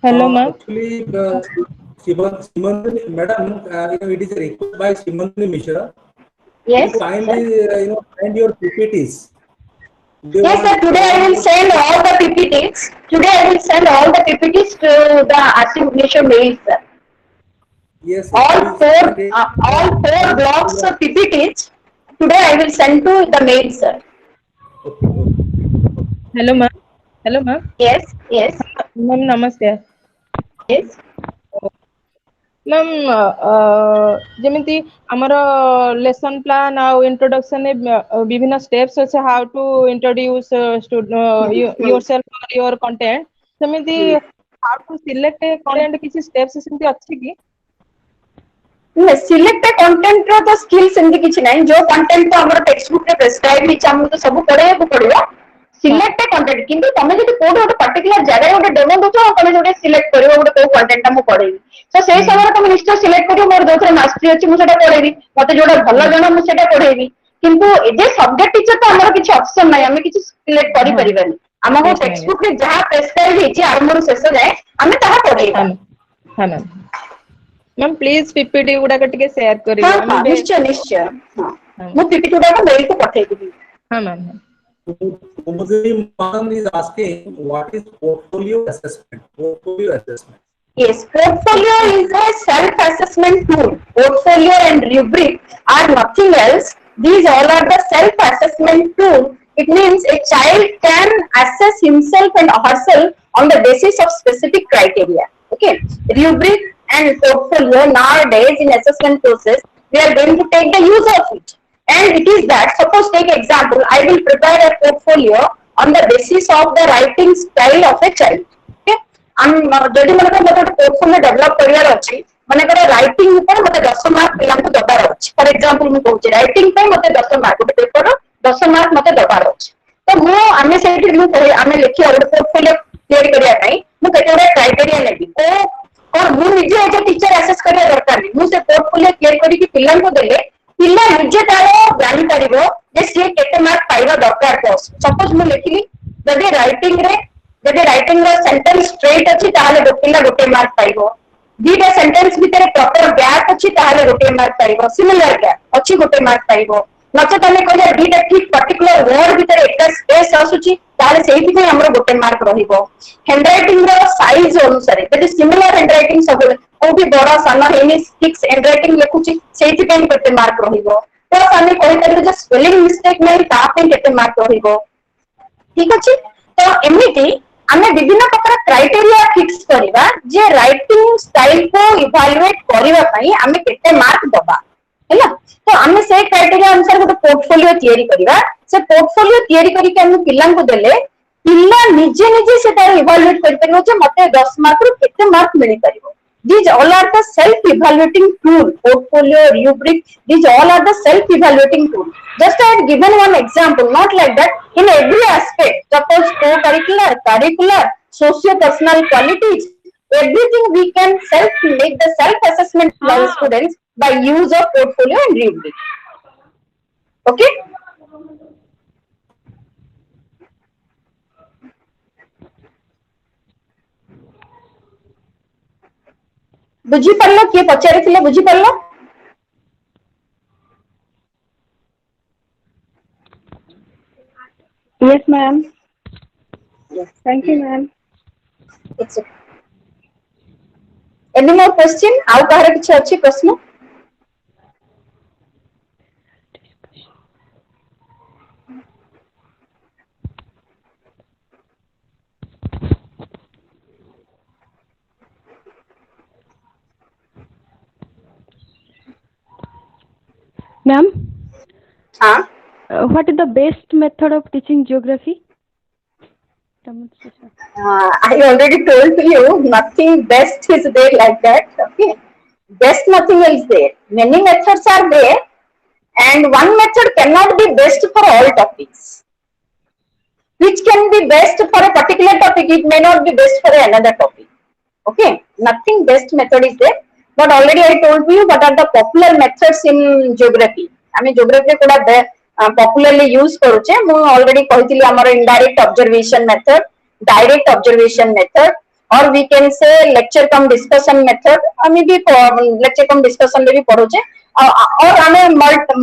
S5: Hello, ma'am.
S2: Actually, Simandani, madam, it is a request by Simandani Mishra.
S1: Yes.
S2: You kindly, send your PPTs.
S1: Yes, sir. Today I will send all the PPTs. Today I will send all the PPTs to the Asim mail, sir.
S2: Yes,
S1: All four blocks of PPTs. Today I will send to the mail, sir.
S2: Okay.
S5: Hello, ma'am. Hello, ma'am.
S1: Yes.
S5: Ma'am नमस्कार।
S1: Yes.
S5: Ma'am जेमिति आमर lesson plan आ introduction विभिन्न steps अच्छे how to introduce yourself और your content सेमिति how to select content किसी steps सेमिति अच्छी की
S1: सिलेक्ट कंटेंट रो तो स्किल सेमती किछि नाही जो कंटेंट तो हमर टेक्स्ट बुक रे प्रेस्क्राइब हि हम तो सब पढे को पड़िबो सिलेक्ट कंटेंट किंतु तमे जदि कोड गोटे पर्टिकुलर जगह गोटे डेमो दोछ तमे जोटे सिलेक्ट करिवो गोटे को कंटेंट हम पढेबी तो सेही समय तमे निश्चय सिलेक्ट करिवो मोर जोथरे मास्टरी अछि मु सेटा पढेबी मते जोटा भलो जण मु सेटा पढेबी किंतु ए जे सब्जेक्ट टीचर तो हमर किछि ऑप्शन नाही हमें किछि सिलेक्ट करि परिबानी हमको टेक्स्ट बुक रे जहां प्रेस्क्राइब हिछि आरंभ रु शेष जाए हमें ताहा पढेबा
S5: हां मैम मैम प्लीज पीपीटी गुडा के शेयर करिवो
S1: हां निश्चय निश्चय हां मु पीपीटी गुडा को मेल को पठेइ देबी
S5: हां ma'am
S2: Kumudri Madam is asking what is portfolio assessment? Portfolio assessment.
S1: Yes, portfolio is a self-assessment tool. Portfolio and rubric are nothing else. These all are the self-assessment tool. It means a child can assess himself and herself on the basis of specific criteria. Okay, rubric and portfolio nowadays in assessment process we are going to take the use of it. And it is that, suppose take example, I will prepare a portfolio on the basis of the writing style of a child. Okay, जदि मन को portfolio develop करियार अछि माने कर writing ऊपर मते 10 mark पिला को दबार अछि फॉर एग्जांपल मु कहूची राइटिंग पे मते 10 मार्क पेपर 10 मार्क मते दबार अछि तो मु आमे सेठी मु कहि आमे लिखि और पोर्टफोलियो क्लियर करिया नै मु केते क्राइटेरिया लेबी तो और मु निजे एज टीचर असेस करिया दरकार नै मु से पोर्टफोलियो क्लियर करी कि पिला को देले पिला निजे तारो जानि परिबो जे से केते मार्क पाइबा दरकार पोस्ट सपोज मु लिखिली जदि राइटिंग रे जदि राइटिंग रो सेंटेंस स्ट्रेट अछि ताले पिला गोटे मार्क पाइबो दीटा सेंटेंस भितर प्रॉपर गैप अछि ताले गोटे मार्क पाइबो सिमिलर गैप अछि गोटे मार्क पाइबो नचे तने कहले दीटा ठीक पर्टिकुलर वर्ड भितर एकटा स्पेस आसुची ताले सेहि पे हमरो गोटे मार्क रहिबो हैंडराइटिंग रो साइज अनुसार जदि सिमिलर हैंडराइटिंग सब को भी बड़ा साना हेनी फिक्स हैंडराइटिंग लिखुची सेहि पे केते मार्क रहिबो तो साने कहि करबे जे स्पेलिंग मिस्टेक नै ता पे केते मार्क रहिबो ठीक अछि तो एमिति आमे विभिन्न प्रकार क्राइटेरिया फिक्स करिबा जे राइटिंग स्टाइल को इवैल्यूएट करिबा पई आमे केते मार्क दबा हैला तो आमे से क्राइटेरिया अनुसार गोटे पोर्टफोलियो तयारी करिबा से पोर्टफोलियो तयारी करी के हम पिल्लां को देले पिल्ला निजे निजे सेटा इवैल्यूएट करि परिबो जे मते 10 मार्क रु केते मार्क मिलि परिबो these all are the self evaluating tool portfolio rubric these all are the self evaluating tool just I have given one example not like that in every aspect suppose co-curricular socio personal qualities everything we can make the self assessment for students by use of portfolio and rubric okay बुझी परलो किए पचारिथिले बुझी परलो
S4: Yes, ma'am.
S1: yes
S4: Thank you, ma'am.
S1: it's okay. Any more question आउ कहर किछ अछि प्रश्न
S4: Ma'am,
S1: हां
S4: what is the best method of teaching geography?
S1: I already told you nothing best is there like that. Okay, best nothing is there. Many methods are there, and one method cannot be best for all topics. Which can be best for a particular topic, it may not be best for another topic. Okay, nothing best method is there. But already I told you what are the popular methods in geography. I mean geography Koda popularly use करूचे मु already कहितली हमर indirect observation method direct observation method or we can say lecture cum discussion method हमें भी lecture cum discussion ले भी पढ़ोचे और हमें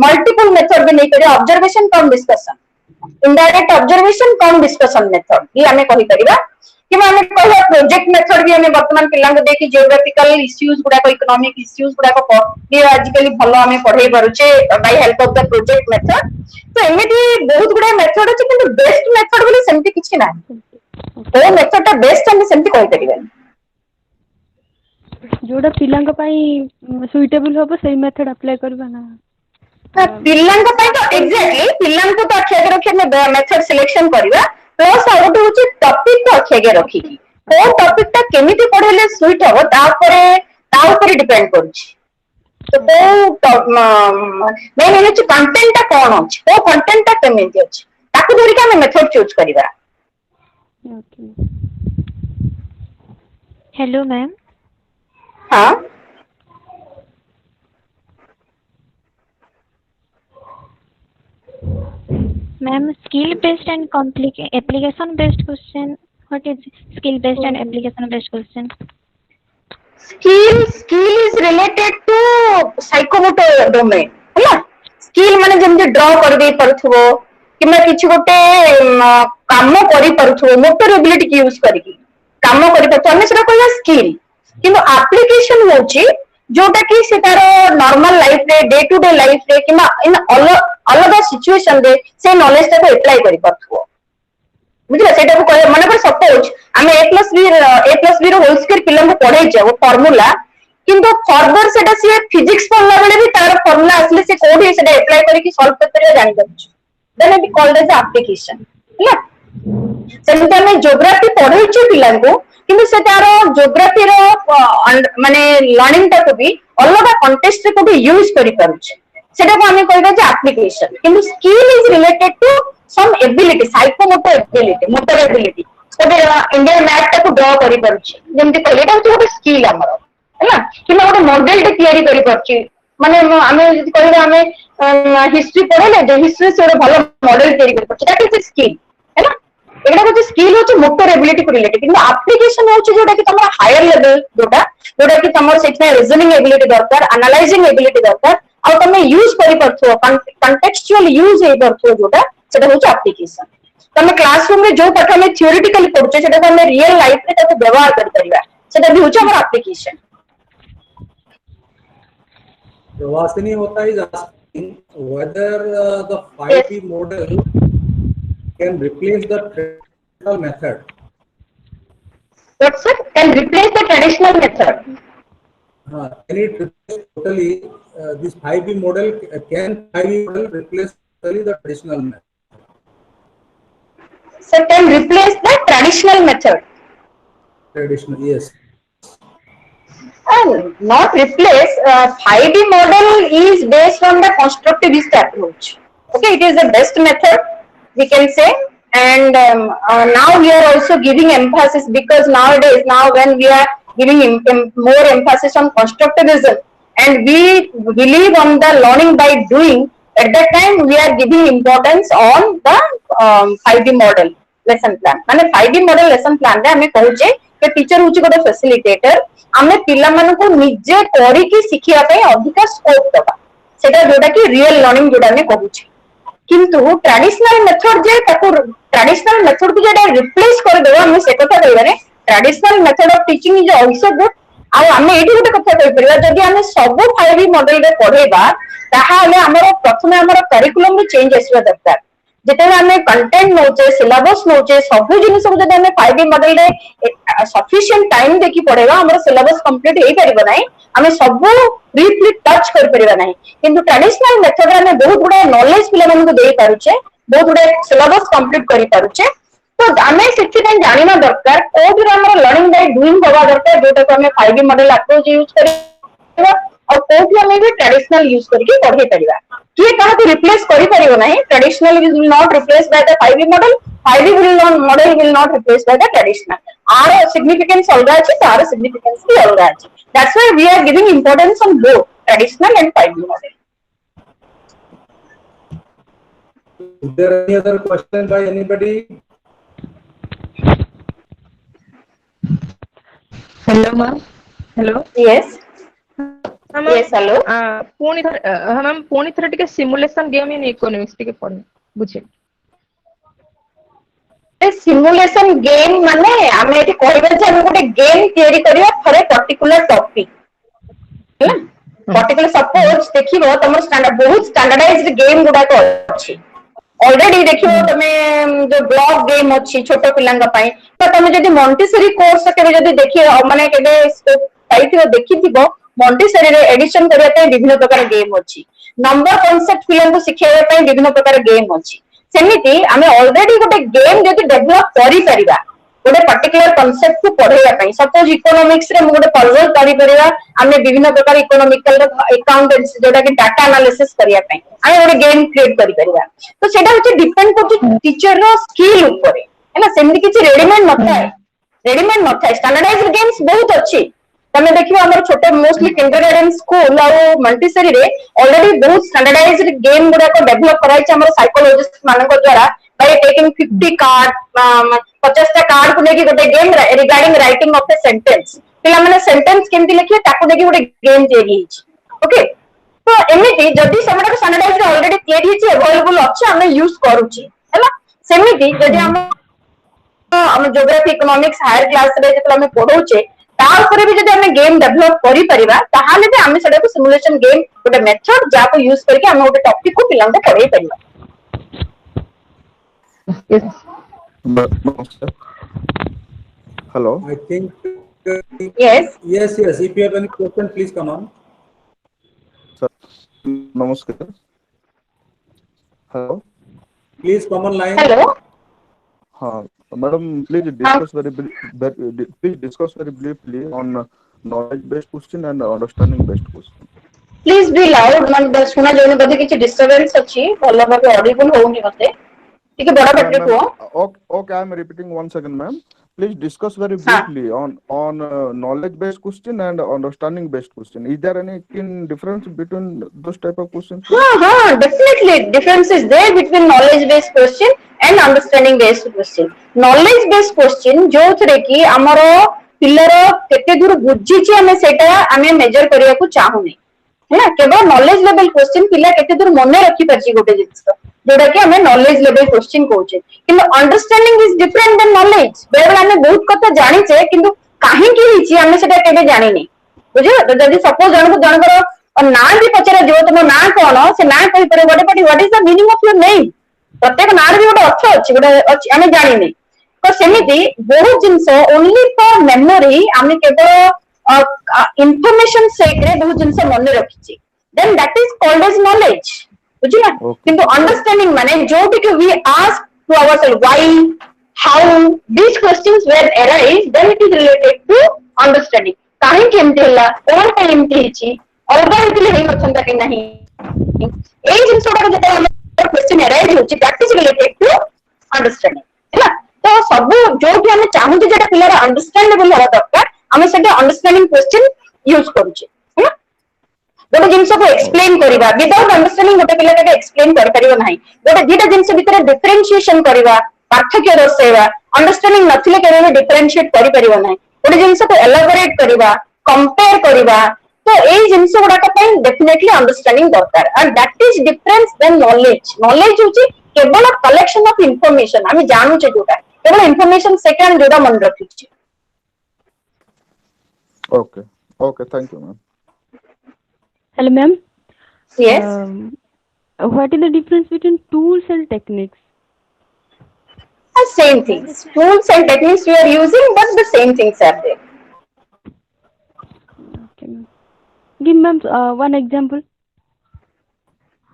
S1: multiple method भी नहीं करे observation cum discussion indirect observation cum discussion method ये हमें कहि परिबा कि माने कहला प्रोजेक्ट मेथड भी हमें वर्तमान पिलां को देखि जियोग्राफिकल इश्यूज गुडा को इकोनॉमिक इश्यूज गुडा को ये आजकल भलो हमें पढ़ाई परुचे by help of the project method तो एमिति बहुत गुडा मेथड अछि किंतु बेस्ट मेथड बोली सेमति किछि ना କୋ मेथड टा बेस्ट हम सेमती कहि परिबेन
S4: जोड़ा पिलांग पाई सुइटेबल होबो सेही मेथड अप्लाई करबा ना
S1: पिलांग पाई तो एग्जैक्टली पिलांग को तो अक्षय रखी हम मेथड सिलेक्शन करबा प्लस आ गोटे होची टॉपिक को अक्षय रखी को टॉपिक टा केमिति पढेले स्वीट हो ता ऊपर डिपेंड करछि तो मेन होची कंटेंट टा कोन अछि को कंटेंट टा केमिति अछि ताकू धरि के हम मेथड चूज करबा
S6: हेलो मैम
S1: हां
S6: ma'am skill based and application based question. What is skill based and application based question?
S1: skill is related to psychomotor domain हैला स्किल माने जेमति ड्रा कर दे परथुबो किमा किछि गोटे काम करि परथुबो मोटर एबिलिटी के यूज करिकि काम करि परथु हम सेटा कहला स्किल किंतु एप्लीकेशन होची जोटा कि सेटार नॉर्मल लाइफ रे डे टू डे लाइफ रे किमा इन अलग सिचुएशन रे से नॉलेज टा को अप्लाई करि परथुबो बुझला सेटा को कहे माने पर सपोज हमें a+b रो होल स्क्वायर पिला को पढाई छै वो फार्मूला किंतु फर्दर सेटा से फिजिक्स पढला बेले भी तार फार्मूला असले से कोडी सेटा अप्लाई करि कि सॉल्व करते जानि दछ then it called as application हैला सेमते हमें ज्योग्राफी पढाई छै पिला को किंतु से तार ज्योग्राफी रो माने लर्निंग टा को भी अलग कॉन्टेक्स्ट रे को भी यूज करि पारु छै सेटा को हमें कहबा जे एप्लीकेशन किंतु skill is related to some ability motor ability गोटे इंडियन मैप टाको ड्रा करि परछि जेमति कहले एटा गोटे स्किल हमर हैला किना गोटे मॉडल टे तयारी करि परछि माने हमें जदि कहबा हमें हिस्ट्री पढले जे हिस्ट्री से गोटे भलो मॉडल तयारी करि परछि दैट इज स्किल हैला एटा गोटे स्किल होछि मोटर एबिलिटी को रिलेटेड किंतु एप्लीकेशन होछि जोटा कि तमरा हायर लेवल जोटा कि तमर सेठने रीजनिंग एबिलिटी दरकार एनालाइजिंग एबिलिटी दरकार आ तमे यूज करि परथो कॉन्टेक्चुअल यूज हे परथो जोटा सेटा होछि एप्लीकेशन तमे क्लासरूम में जो पाठ में थियोरेटिकली पढुछे सेटा को हमें रियल लाइफ रे ताको व्यवहार करि परिबा सेटा भी होछि हमर application
S2: Vasini Hota is asking whether the 5B model can replace the traditional method.
S1: What sir can replace the traditional method
S2: Can it replace totally this 5B model? Can 5B model replace totally the traditional method?
S1: sir can replace the traditional method
S2: Traditional, yes.
S1: and not replace 5D model is based on the constructivist approach okay it is the best method we can say and now we are also giving emphasis because nowadays now when we are giving more emphasis on constructivism and we believe on the learning by doing at that time we are giving importance on the 5D model lesson plan माने 5D model lesson plan रे हमें कहूचे कि teacher होची गोटे facilitator हमें पिला मानु को निजे करी की सिखिया पे अधिक स्कोप दबा सेटा जोटा कि रियल लर्निंग जोटा ने कहूचे किंतु ट्रेडिशनल मेथड जे ताको ट्रेडिशनल मेथड को जेटा रिप्लेस कर देबो हम से कथा कहबा ने traditional method of teaching is also good आ हमें एठी गोटे कथा कहि परिबा जदि हमें सब 5D मॉडल रे पढेबा ताहा हमें हमर प्रथमे हमर करिकुलम रे चेंज आसीबा दरकार जेते हमें कंटेंट नोचे सिलेबस नोचे सब जिनिस को जदि हमें 5D मॉडल रे सफिशिएंट टाइम देखि पढेबा हमर सिलेबस कंप्लीट हेई परिबो नै हमें सब ब्रीफली टच कर परिबा नै किंतु ट्रेडिशनल मेथड रे हमें बहुत गुडा नॉलेज पिला मन को देई पारुचे बहुत गुडा सिलेबस कंप्लीट करि पारुचे तो हमें सेठी नै जानिना दरकार कोड रे हमर लर्निंग बाय डूइंग होबा दरकार जोटा को हमें 5D मॉडल अप्रोच यूज करिबा और कोड हमें भी ट्रेडिशनल यूज करके पढ़े परिबा किए कहा को रिप्लेस करि परिबो नै traditional will not replace by the 5D model 5D model will not replace by the traditional are significance अलगा अछि तार सिग्निफिकेंस भी अलगा अछि that's why we are giving importance on both traditional and 5D model
S2: Is there any other question by anybody?
S5: Hello ma'am hello
S1: yes yes hello
S5: पुणी थर टिके simulation game in economics टिके पढ बुझे
S1: सिमुलेशन गेम माने हमें एठी कहबे जे हम गोटे गेम तयारी करिया फॉर ए पर्टिकुलर टॉपिक हैला पर्टिकुलर सपोज देखिबो तमर स्टैंडर्ड बहुत स्टैंडर्डाइज्ड गेम गुडा को अछि ऑलरेडी देखियो तमे जो ब्लॉक गेम अच्छी छोट पिलांगा पई तो तमे जदी मॉन्टेसरी कोर्स केबे जदी देखि माने केबे पाइथिबो देखिथिबो मॉन्टेसरी रे एडिशन करिया पई विभिन्न प्रकार गेम अच्छी नंबर कांसेप्ट पिलांको सिखाइबा पई विभिन्न प्रकार गेम अच्छी सेमिति आमे ऑलरेडी गोटे गेम जदी डेवलप करि परिबा गोटे पर्टिकुलर कॉन्सेप्ट को पढ़ाइबा पई सपोज इकोनॉमिक्स रे गोटे पजल करि परिबा आमे विभिन्न प्रकार इकोनॉमिकल अकाउंटेंट्स जोटा कि डाटा एनालिसिस करिया पई आमे गोटे गेम क्रिएट करि परिबा तो सेटा होची डिपेंड करची टीचर रो स्किल ऊपर है ना सेमि किछि रेडीमेड नथाय स्टैंडर्डाइज्ड गेम्स बहुत अच्छी तमे देखियो हमर छोटे मोस्टली किंडरगार्टन स्कूल और मल्टीसरी रे ऑलरेडी बहुत स्टैंडर्डाइज्ड गेम गुडा को डेवलप कराई हमर साइकोलॉजिस्ट मानक द्वारा बाय टेकिंग 50 कार्ड 50 टा कार्ड को लेके गोटे game regarding writing of the sentence पिला माने सेंटेंस केमति लिखिए ताको देखि गोटे गेम तैयारी हिच ओके तो एमिति जदी समरा स्टैंडर्डाइज्ड ऑलरेडी तैयारी हिच अवेलेबल अछि हम यूज करूची हैला सेमिति जदी हम ज्योग्राफी इकोनॉमिक्स हायर क्लास रे जतला हम पढौचे ता ऊपर भी जदी हम गेम डेवलप करि परिबा ताहाले भी हम सेटा को सिमुलेशन गेम गोटे मेथड जाको यूज करके हम गोटे टॉपिक को पिलांको पढाई परिबा
S3: Hello.
S2: I think
S1: yes
S2: yes. If you have any question, please come on.
S3: Sir, namaskar. Hello.
S2: Please come online.
S1: hello
S3: Madam, please discuss please discuss very briefly on knowledge-based question and understanding-based question.
S1: Please be loud मन सुना जोने बदे किछि disturbance अछि भलो भाबे Audible होउनी मते ठीक बड़ा बैटरी को
S3: Okay, I am repeating once again, ma'am. Please discuss very briefly on knowledge-based question and understanding-based question. Is there any difference between those type of questions?
S1: Definitely difference is there between knowledge based question and understanding based question. Knowledge based question जो थरे की हमरो pillar केते दूर बुझी छी हमें सेटा हमें मेजर करिया को चाहुनी है ना केवल नॉलेज लेवल क्वेश्चन पिला केते दूर मने रखी परची गोटे जिंस जोटा कि हमें नॉलेज लेवल क्वेश्चन कहूचे किंतु understanding is different then knowledge बेले हमें बहुत कथा जानि छे किंतु काहे की हिची हमें सेटा केबे जानि नै बुझियो तो जदी सपोज जनकर ना भी पचरा जो तुम ना कौन से ना कहि पर what is the meaning of your name प्रत्येक नार भी गोटे अर्थ अछि गोटे अछि हमें जानि नै तो सेमिति बहुत जिंस ओनली फॉर मेमोरी हमें केवल इंफॉर्मेशन सेक रे बहुत जिंस मन रखिछि then that is called as knowledge बुझिला किंतु अंडरस्टैंडिंग माने जो कि we ask to ourselves why how these questions were arise then it is related to understanding काहे केमते हला कोन केमते हिची अलगा हेतले हेइ नछंता कि नाही एई जिंसटा जते हम क्वेश्चन अराइज होची that is related to understanding हैला तो सब जो भी हम चाहू जेटा पिलार अंडरस्टैंडेबल होबा दरकार हम सेटा अंडरस्टैंडिंग क्वेश्चन यूज करूची हैला गोटे जिंस को एक्सप्लेन करिबा विदाउट अंडरस्टैंडिंग गोटे पिला के एक्सप्लेन कर परिबो नाही गोटे दीटा जिंस भितर डिफरेंशिएशन करिबा पार्थक्य दर्शाइबा अंडरस्टैंडिंग नथिले केबे भी डिफरेंशिएट करि परिबो नाही गोटे जिंस को एलाबोरेट करिबा कंपेयर करिबा तो एई जिंस गुडाका पई डेफिनेटली अंडरस्टैंडिंग दरकार and that is difference then knowledge knowledge होची केवल कलेक्शन ऑफ इंफॉर्मेशन हम जानू छे जोटा केवल इंफॉर्मेशन सेकंड जोटा मन रखी छे
S3: Okay, thank you, ma'am.
S4: Hello, ma'am.
S1: yes
S4: What is the difference between tools and techniques?
S1: same things tools and techniques we are using but the same things are there
S4: Okay, ma'am. Give ma'am one example.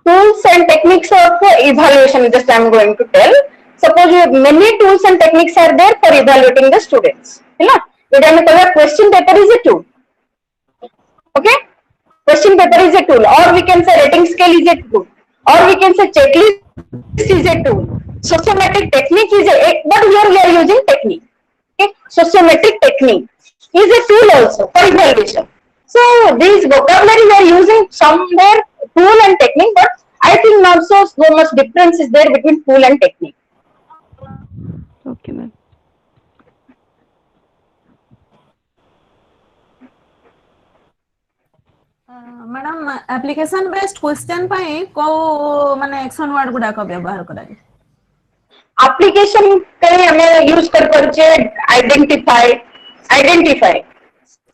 S1: tools and techniques of evaluation just I am going to tell suppose you have many tools and techniques are there for evaluating the students है ना ये हमें कहवा question paper is a tool okay question paper is a tool or we can say rating scale is a tool or we can say checklist is a tool sociometric technique is a but here we are using technique okay sociometric technique is a tool also for evaluation so these vocabulary we are using somewhere tool and technique but I think not so much difference is there between tool and technique
S4: Okay, ma'am.
S7: Madam application based question पई को माने action word गुडा को व्यवहार कराई
S1: application कहीं हमें use कर परचे identify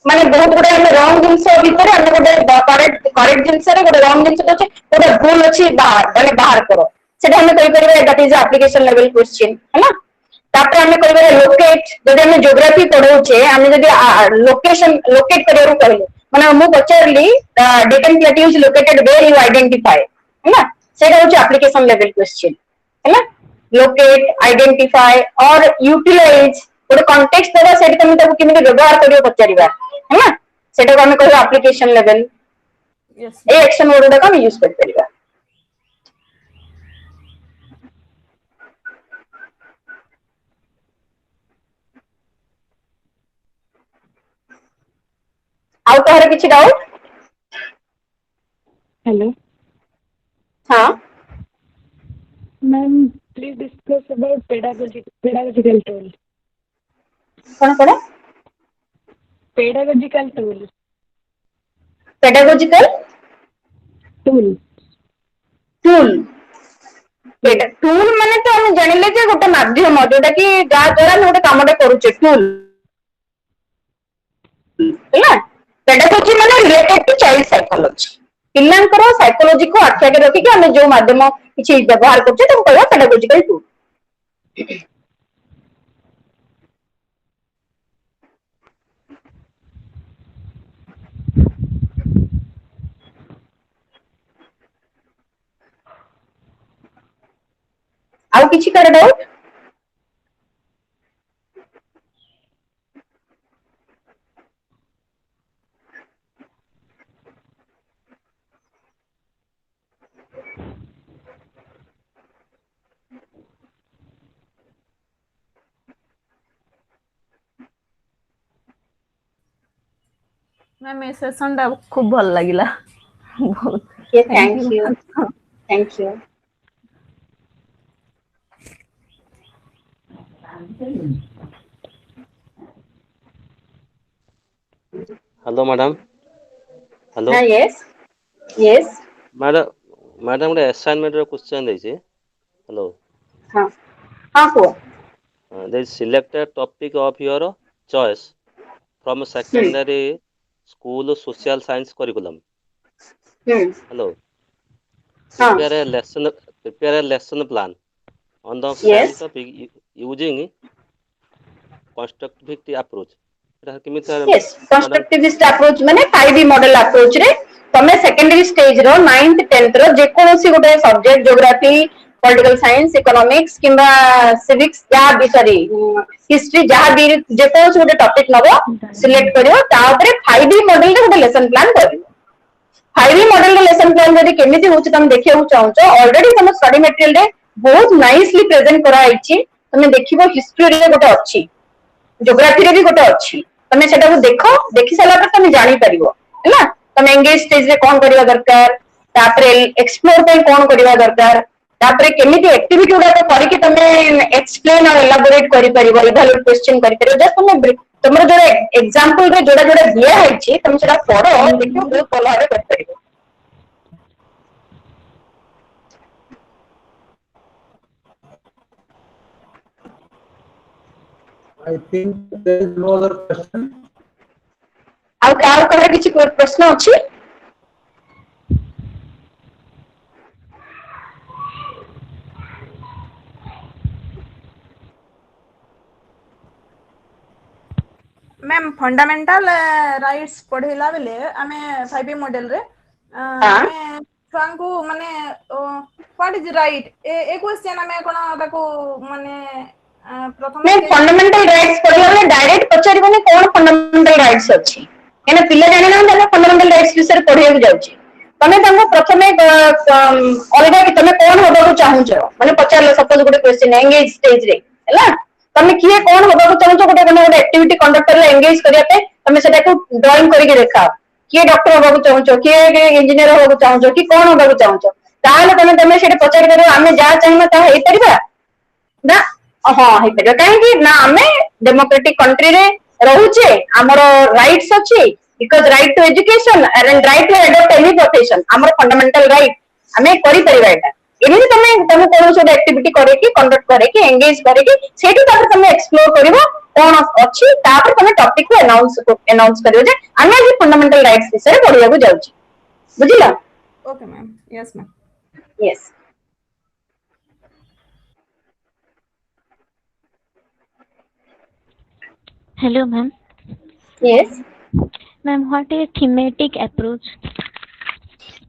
S1: माने बहुत गुडे हम रॉन्ग जिंस भीतर हम गोटे करेक्ट जिंस रे गोटे रॉन्ग जिंस अछि गोटे भूल अछि बाहर माने बाहर करो सेटा हमें कहि परिबा that is application level question है ना तापर हमें कहि परिबा लोकेट जदि हमें ज्योग्राफी पढौछे हमें जदि लोकेशन लोकेट करियो कहले माने मु पचारली Deccan plateau is located where you identify है ना सेटा होछ एप्लीकेशन लेवल क्वेश्चन है ना लोकेट आइडेंटिफाई और यूटिलाइज गोटे कॉन्टेक्स्ट देबा सेठी तमे ताको केमिति व्यवहार करियो पचारिबा है ना सेटा को हमें कहबो application level
S7: Yes.
S1: A action word गुडा हम यूज कर परिबा आउ तोहर किछि डाउट
S4: Hello.
S1: हां
S4: Ma'am, please discuss about pedagogical tool.
S1: Cone
S4: Pedagogical tool.
S1: Pedagogical
S4: Tool.
S1: Tool tool माने तो हम जानिले जे गोटे माध्यम जोटा कि जा द्वारा हम गोटे कामटे करूचे टूल हैला पेडागोजी माने रिलेटेड टू चाइल्ड साइकोलॉजी पिल्लांकर साइकोलॉजी को आख्या के रखी कि हम जो माध्यम किछि व्यवहार करछे तो कहबा पेडागोजिकल टूल आउ किछि कर डाउट
S7: मैम ए सेशन टा खूब भल लागिला बहुत
S1: okay thank you
S8: hello madam hello
S1: हां यस
S8: मैडम गोटे असाइनमेंट क्वेश्चन देछि हेलो
S1: हां हां को
S8: there is select a topic of your choice from secondary school social science curriculum hello prepare a lesson plan on the same
S1: yes
S8: topic using constructivity approach
S1: yes constructivist approach माने 5 model approach रे तमे secondary stage रो 9th 10th रो जे कोनोसी गोटे subject geography political science economics किंबा civics या भी sorry history जहां भी जे कोनोसी गोटे टॉपिक नबो सिलेक्ट करियो ता ऊपर 5 मॉडल रे गोटे लेसन प्लान करियो 5 मॉडल रे लेसन प्लान जदी केमिति होची तमे देखियो चाहछो ऑलरेडी तम स्टडी मटेरियल रे बहुत नाइसली प्रेजेंट करा आइची तमे देखिबो हिस्ट्री रे गोटे अछि ज्योग्राफी रे भी गोटे अछि तमे सेटा को देखो देखि साला पर तमे जानि परिबो हैना तमे एंगेज स्टेज रे कोन करिवा दरकार तापरे एक्सप्लोर पे कोन करिवा दरकार तापरे केमिति एक्टिविटी उडा तो करि कि तमे एक्सप्लेन और एलाबोरेट करि परिबो इवैल्यूएट क्वेश्चन करि परिबो जस्ट तमे तमरो जो एग्जांपल रे जोडा जोडा दिया हैछि तमे सेटा पढो देखियो बहुत भलो भाबे कर परिबो
S2: I think there is no other question.
S1: आउ कार करे किछि प्रश्न अछि
S7: मैम फंडामेंटल राइट्स पढ़ेला बेले आमे 5 मॉडल रे आमे छुआंकु माने what is right A question आमे कोन ताको माने प्रथम
S1: मैं फंडामेंटल राइट्स पढ़िला डायरेक्ट पचारिबने कोन फंडामेंटल राइट्स अछि एना पिला जानि ना तमे फंडामेंटल राइट्स विषय पढ़िया जाउची तमे तंगो प्रथमे अलगा कि तमे कोन होबा को चाहूचो माने पचारले सपोज गोटे क्वेश्चन एंगेज स्टेज रे हैला तमे किए कोन होबा को चाहूचो गोटे एक्टिविटी कंडक्ट करले एंगेज करिया पे तमे सेटा को ड्राइंग करि के देखाओ किए डॉक्टर होबा को चाहूचो किए इंजीनियर होबा को चाहूचो कि कोन होबा को चाहूचो ताले तमे सेटा पचारि करियो आमे जा चाहिमा ता हेइ परिबा ना हाँ ହେଇପାରିବ କାହିଁକି ନା ଆମେ ଡେମୋକ୍ରେଟିକ କଣ୍ଟ୍ରିରେ ରହୁଛେ ଆମର ରାଇଟ୍ସ ଅଛି because right to education and right to adapt any profession ଆମର ଫଣ୍ଡାମେଣ୍ଟାଲ ରାଇଟ୍ ଆମେ କରିପାରିବା ଏଟା ଏମିତି ତମେ କୌଣସି ଗୋଟେ ଆକ୍ଟିଭିଟି କରିକି କଣ୍ଡକ୍ଟ କରିକି ଏଙ୍ଗେଜ କରିକି ସେଇଠୁ ତାପରେ ତମେ ଏକ୍ସପ୍ଲୋର କରିବ କଣ ଅଛି ତାପରେ ତମେ ଟପିକ କୁ ଆନାଉନ୍ସ କରିବ ଯେ ଆମେ ଆଜି ଫଣ୍ଡାମେଣ୍ଟାଲ ରାଇଟ୍ସ ବିଷୟରେ ପଢିବାକୁ ଯାଉଛେ ବୁଝିଲ
S7: okay ma'am yes ma'am
S1: yes
S6: Hello, ma'am.
S1: Yes.
S6: Ma'am, what is thematic approach?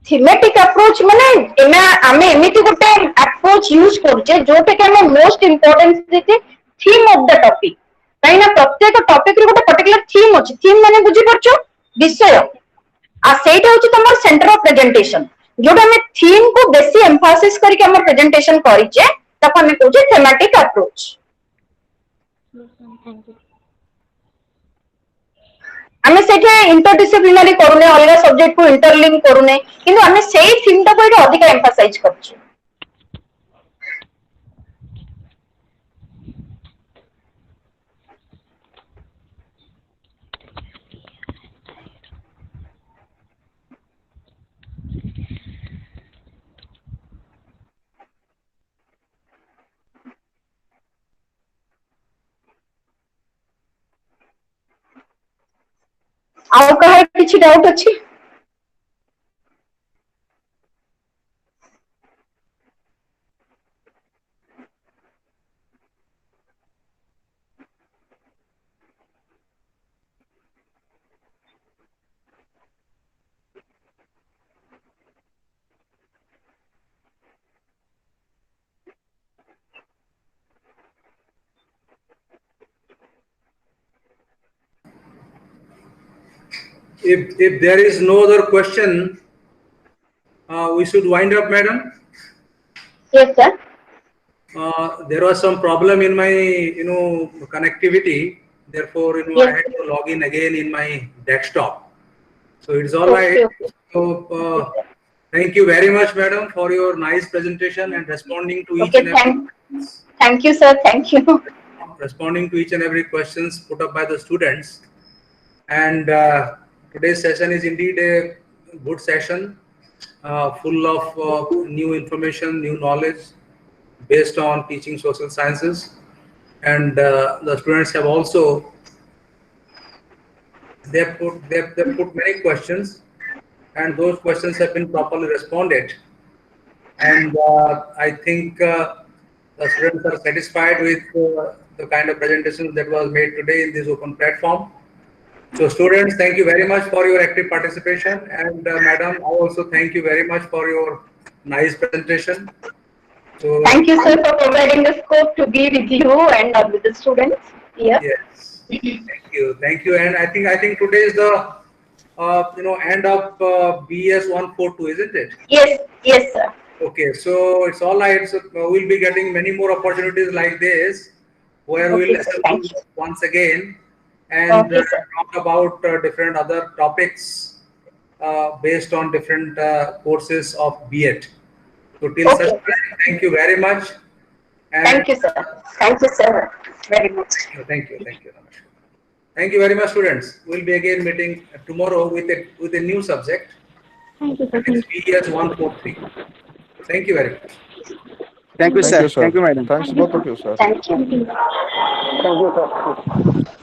S1: Thematic approach ମାନେ ଆମେ ଏମିତି ଗୋଟେ approach use କରୁଛେ ଯୋଉଟା କି ଆମେ most importance ଦେଇଛେ theme of the topic କାହିଁକି ନା ପ୍ରତ୍ୟେକ topic ରେ ଗୋଟେ particular theme ଅଛି theme ମାନେ ବୁଝିପାରୁଛ ବିଷୟ ଆଉ ସେଇଟା ହଉଛି ତମର center of presentation ଯୋଉଟା ଆମେ theme କୁ ବେଶୀ emphasis କରିକି ଆମର presentation କରିଛେ ତାକୁ ଆମେ କହୁଛେ thematic approach
S6: Yes, ma'am. Thank you.
S1: ଆମେ ସେଇଠି interdisciplinary କରୁନେ ଅଲଗା ସବଜେକ୍ଟ କୁ interlink କରୁନେ କିନ୍ତୁ ଆମେ ସେଇ theme ଟାକୁ ଏଠି ଅଧିକ emphasize କରୁଛେ ଆଉ କାହାର କିଛି ଡାଉଟ୍ ଅଛି
S2: If there is no other question, we should wind up, madam.
S1: yes sir
S2: There was some problem in my connectivity. Therefore, I
S1: yes
S2: had to log in again in my desktop. So it's all right.
S1: okay
S2: So thank you very much, madam, for your nice presentation and responding to each
S1: okay
S2: and every
S1: thank you sir thank you
S2: responding to each and every questions put up by the students. And today's session is indeed a good session, full of new information, new knowledge based on teaching social sciences. And the students have also they've put many questions, and those questions have been properly responded. And I think the students are satisfied with the kind of presentations that was made today in this open platform. So students, thank you very much for your active participation, and madam, I also thank you very much for your nice presentation. So
S1: thank you sir for providing the scope to be with you and with the students here
S2: yes, thank you, and I think today is the end of BES-142, isn't it?
S1: yes sir
S2: Okay, so it's all right. So we'll be getting many more opportunities like this, where
S1: okay
S2: we'll
S1: sir
S2: assemble
S1: thank you
S2: once again and
S1: okay sir
S2: talk about different other topics based on different courses of BEd. So till such
S1: okay
S2: time, thank you very much. And
S1: thank you sir very much
S2: thank you, Namaskar. Thank you very much, students. We'll be again meeting tomorrow with a new subject.
S6: Thank you, sir.
S2: That is BES-143. Thank you very much.
S3: Thank you, sir. Thank you, madam. Thanks both of you, sir.
S1: thank you
S6: Thank you.
S1: thank you sir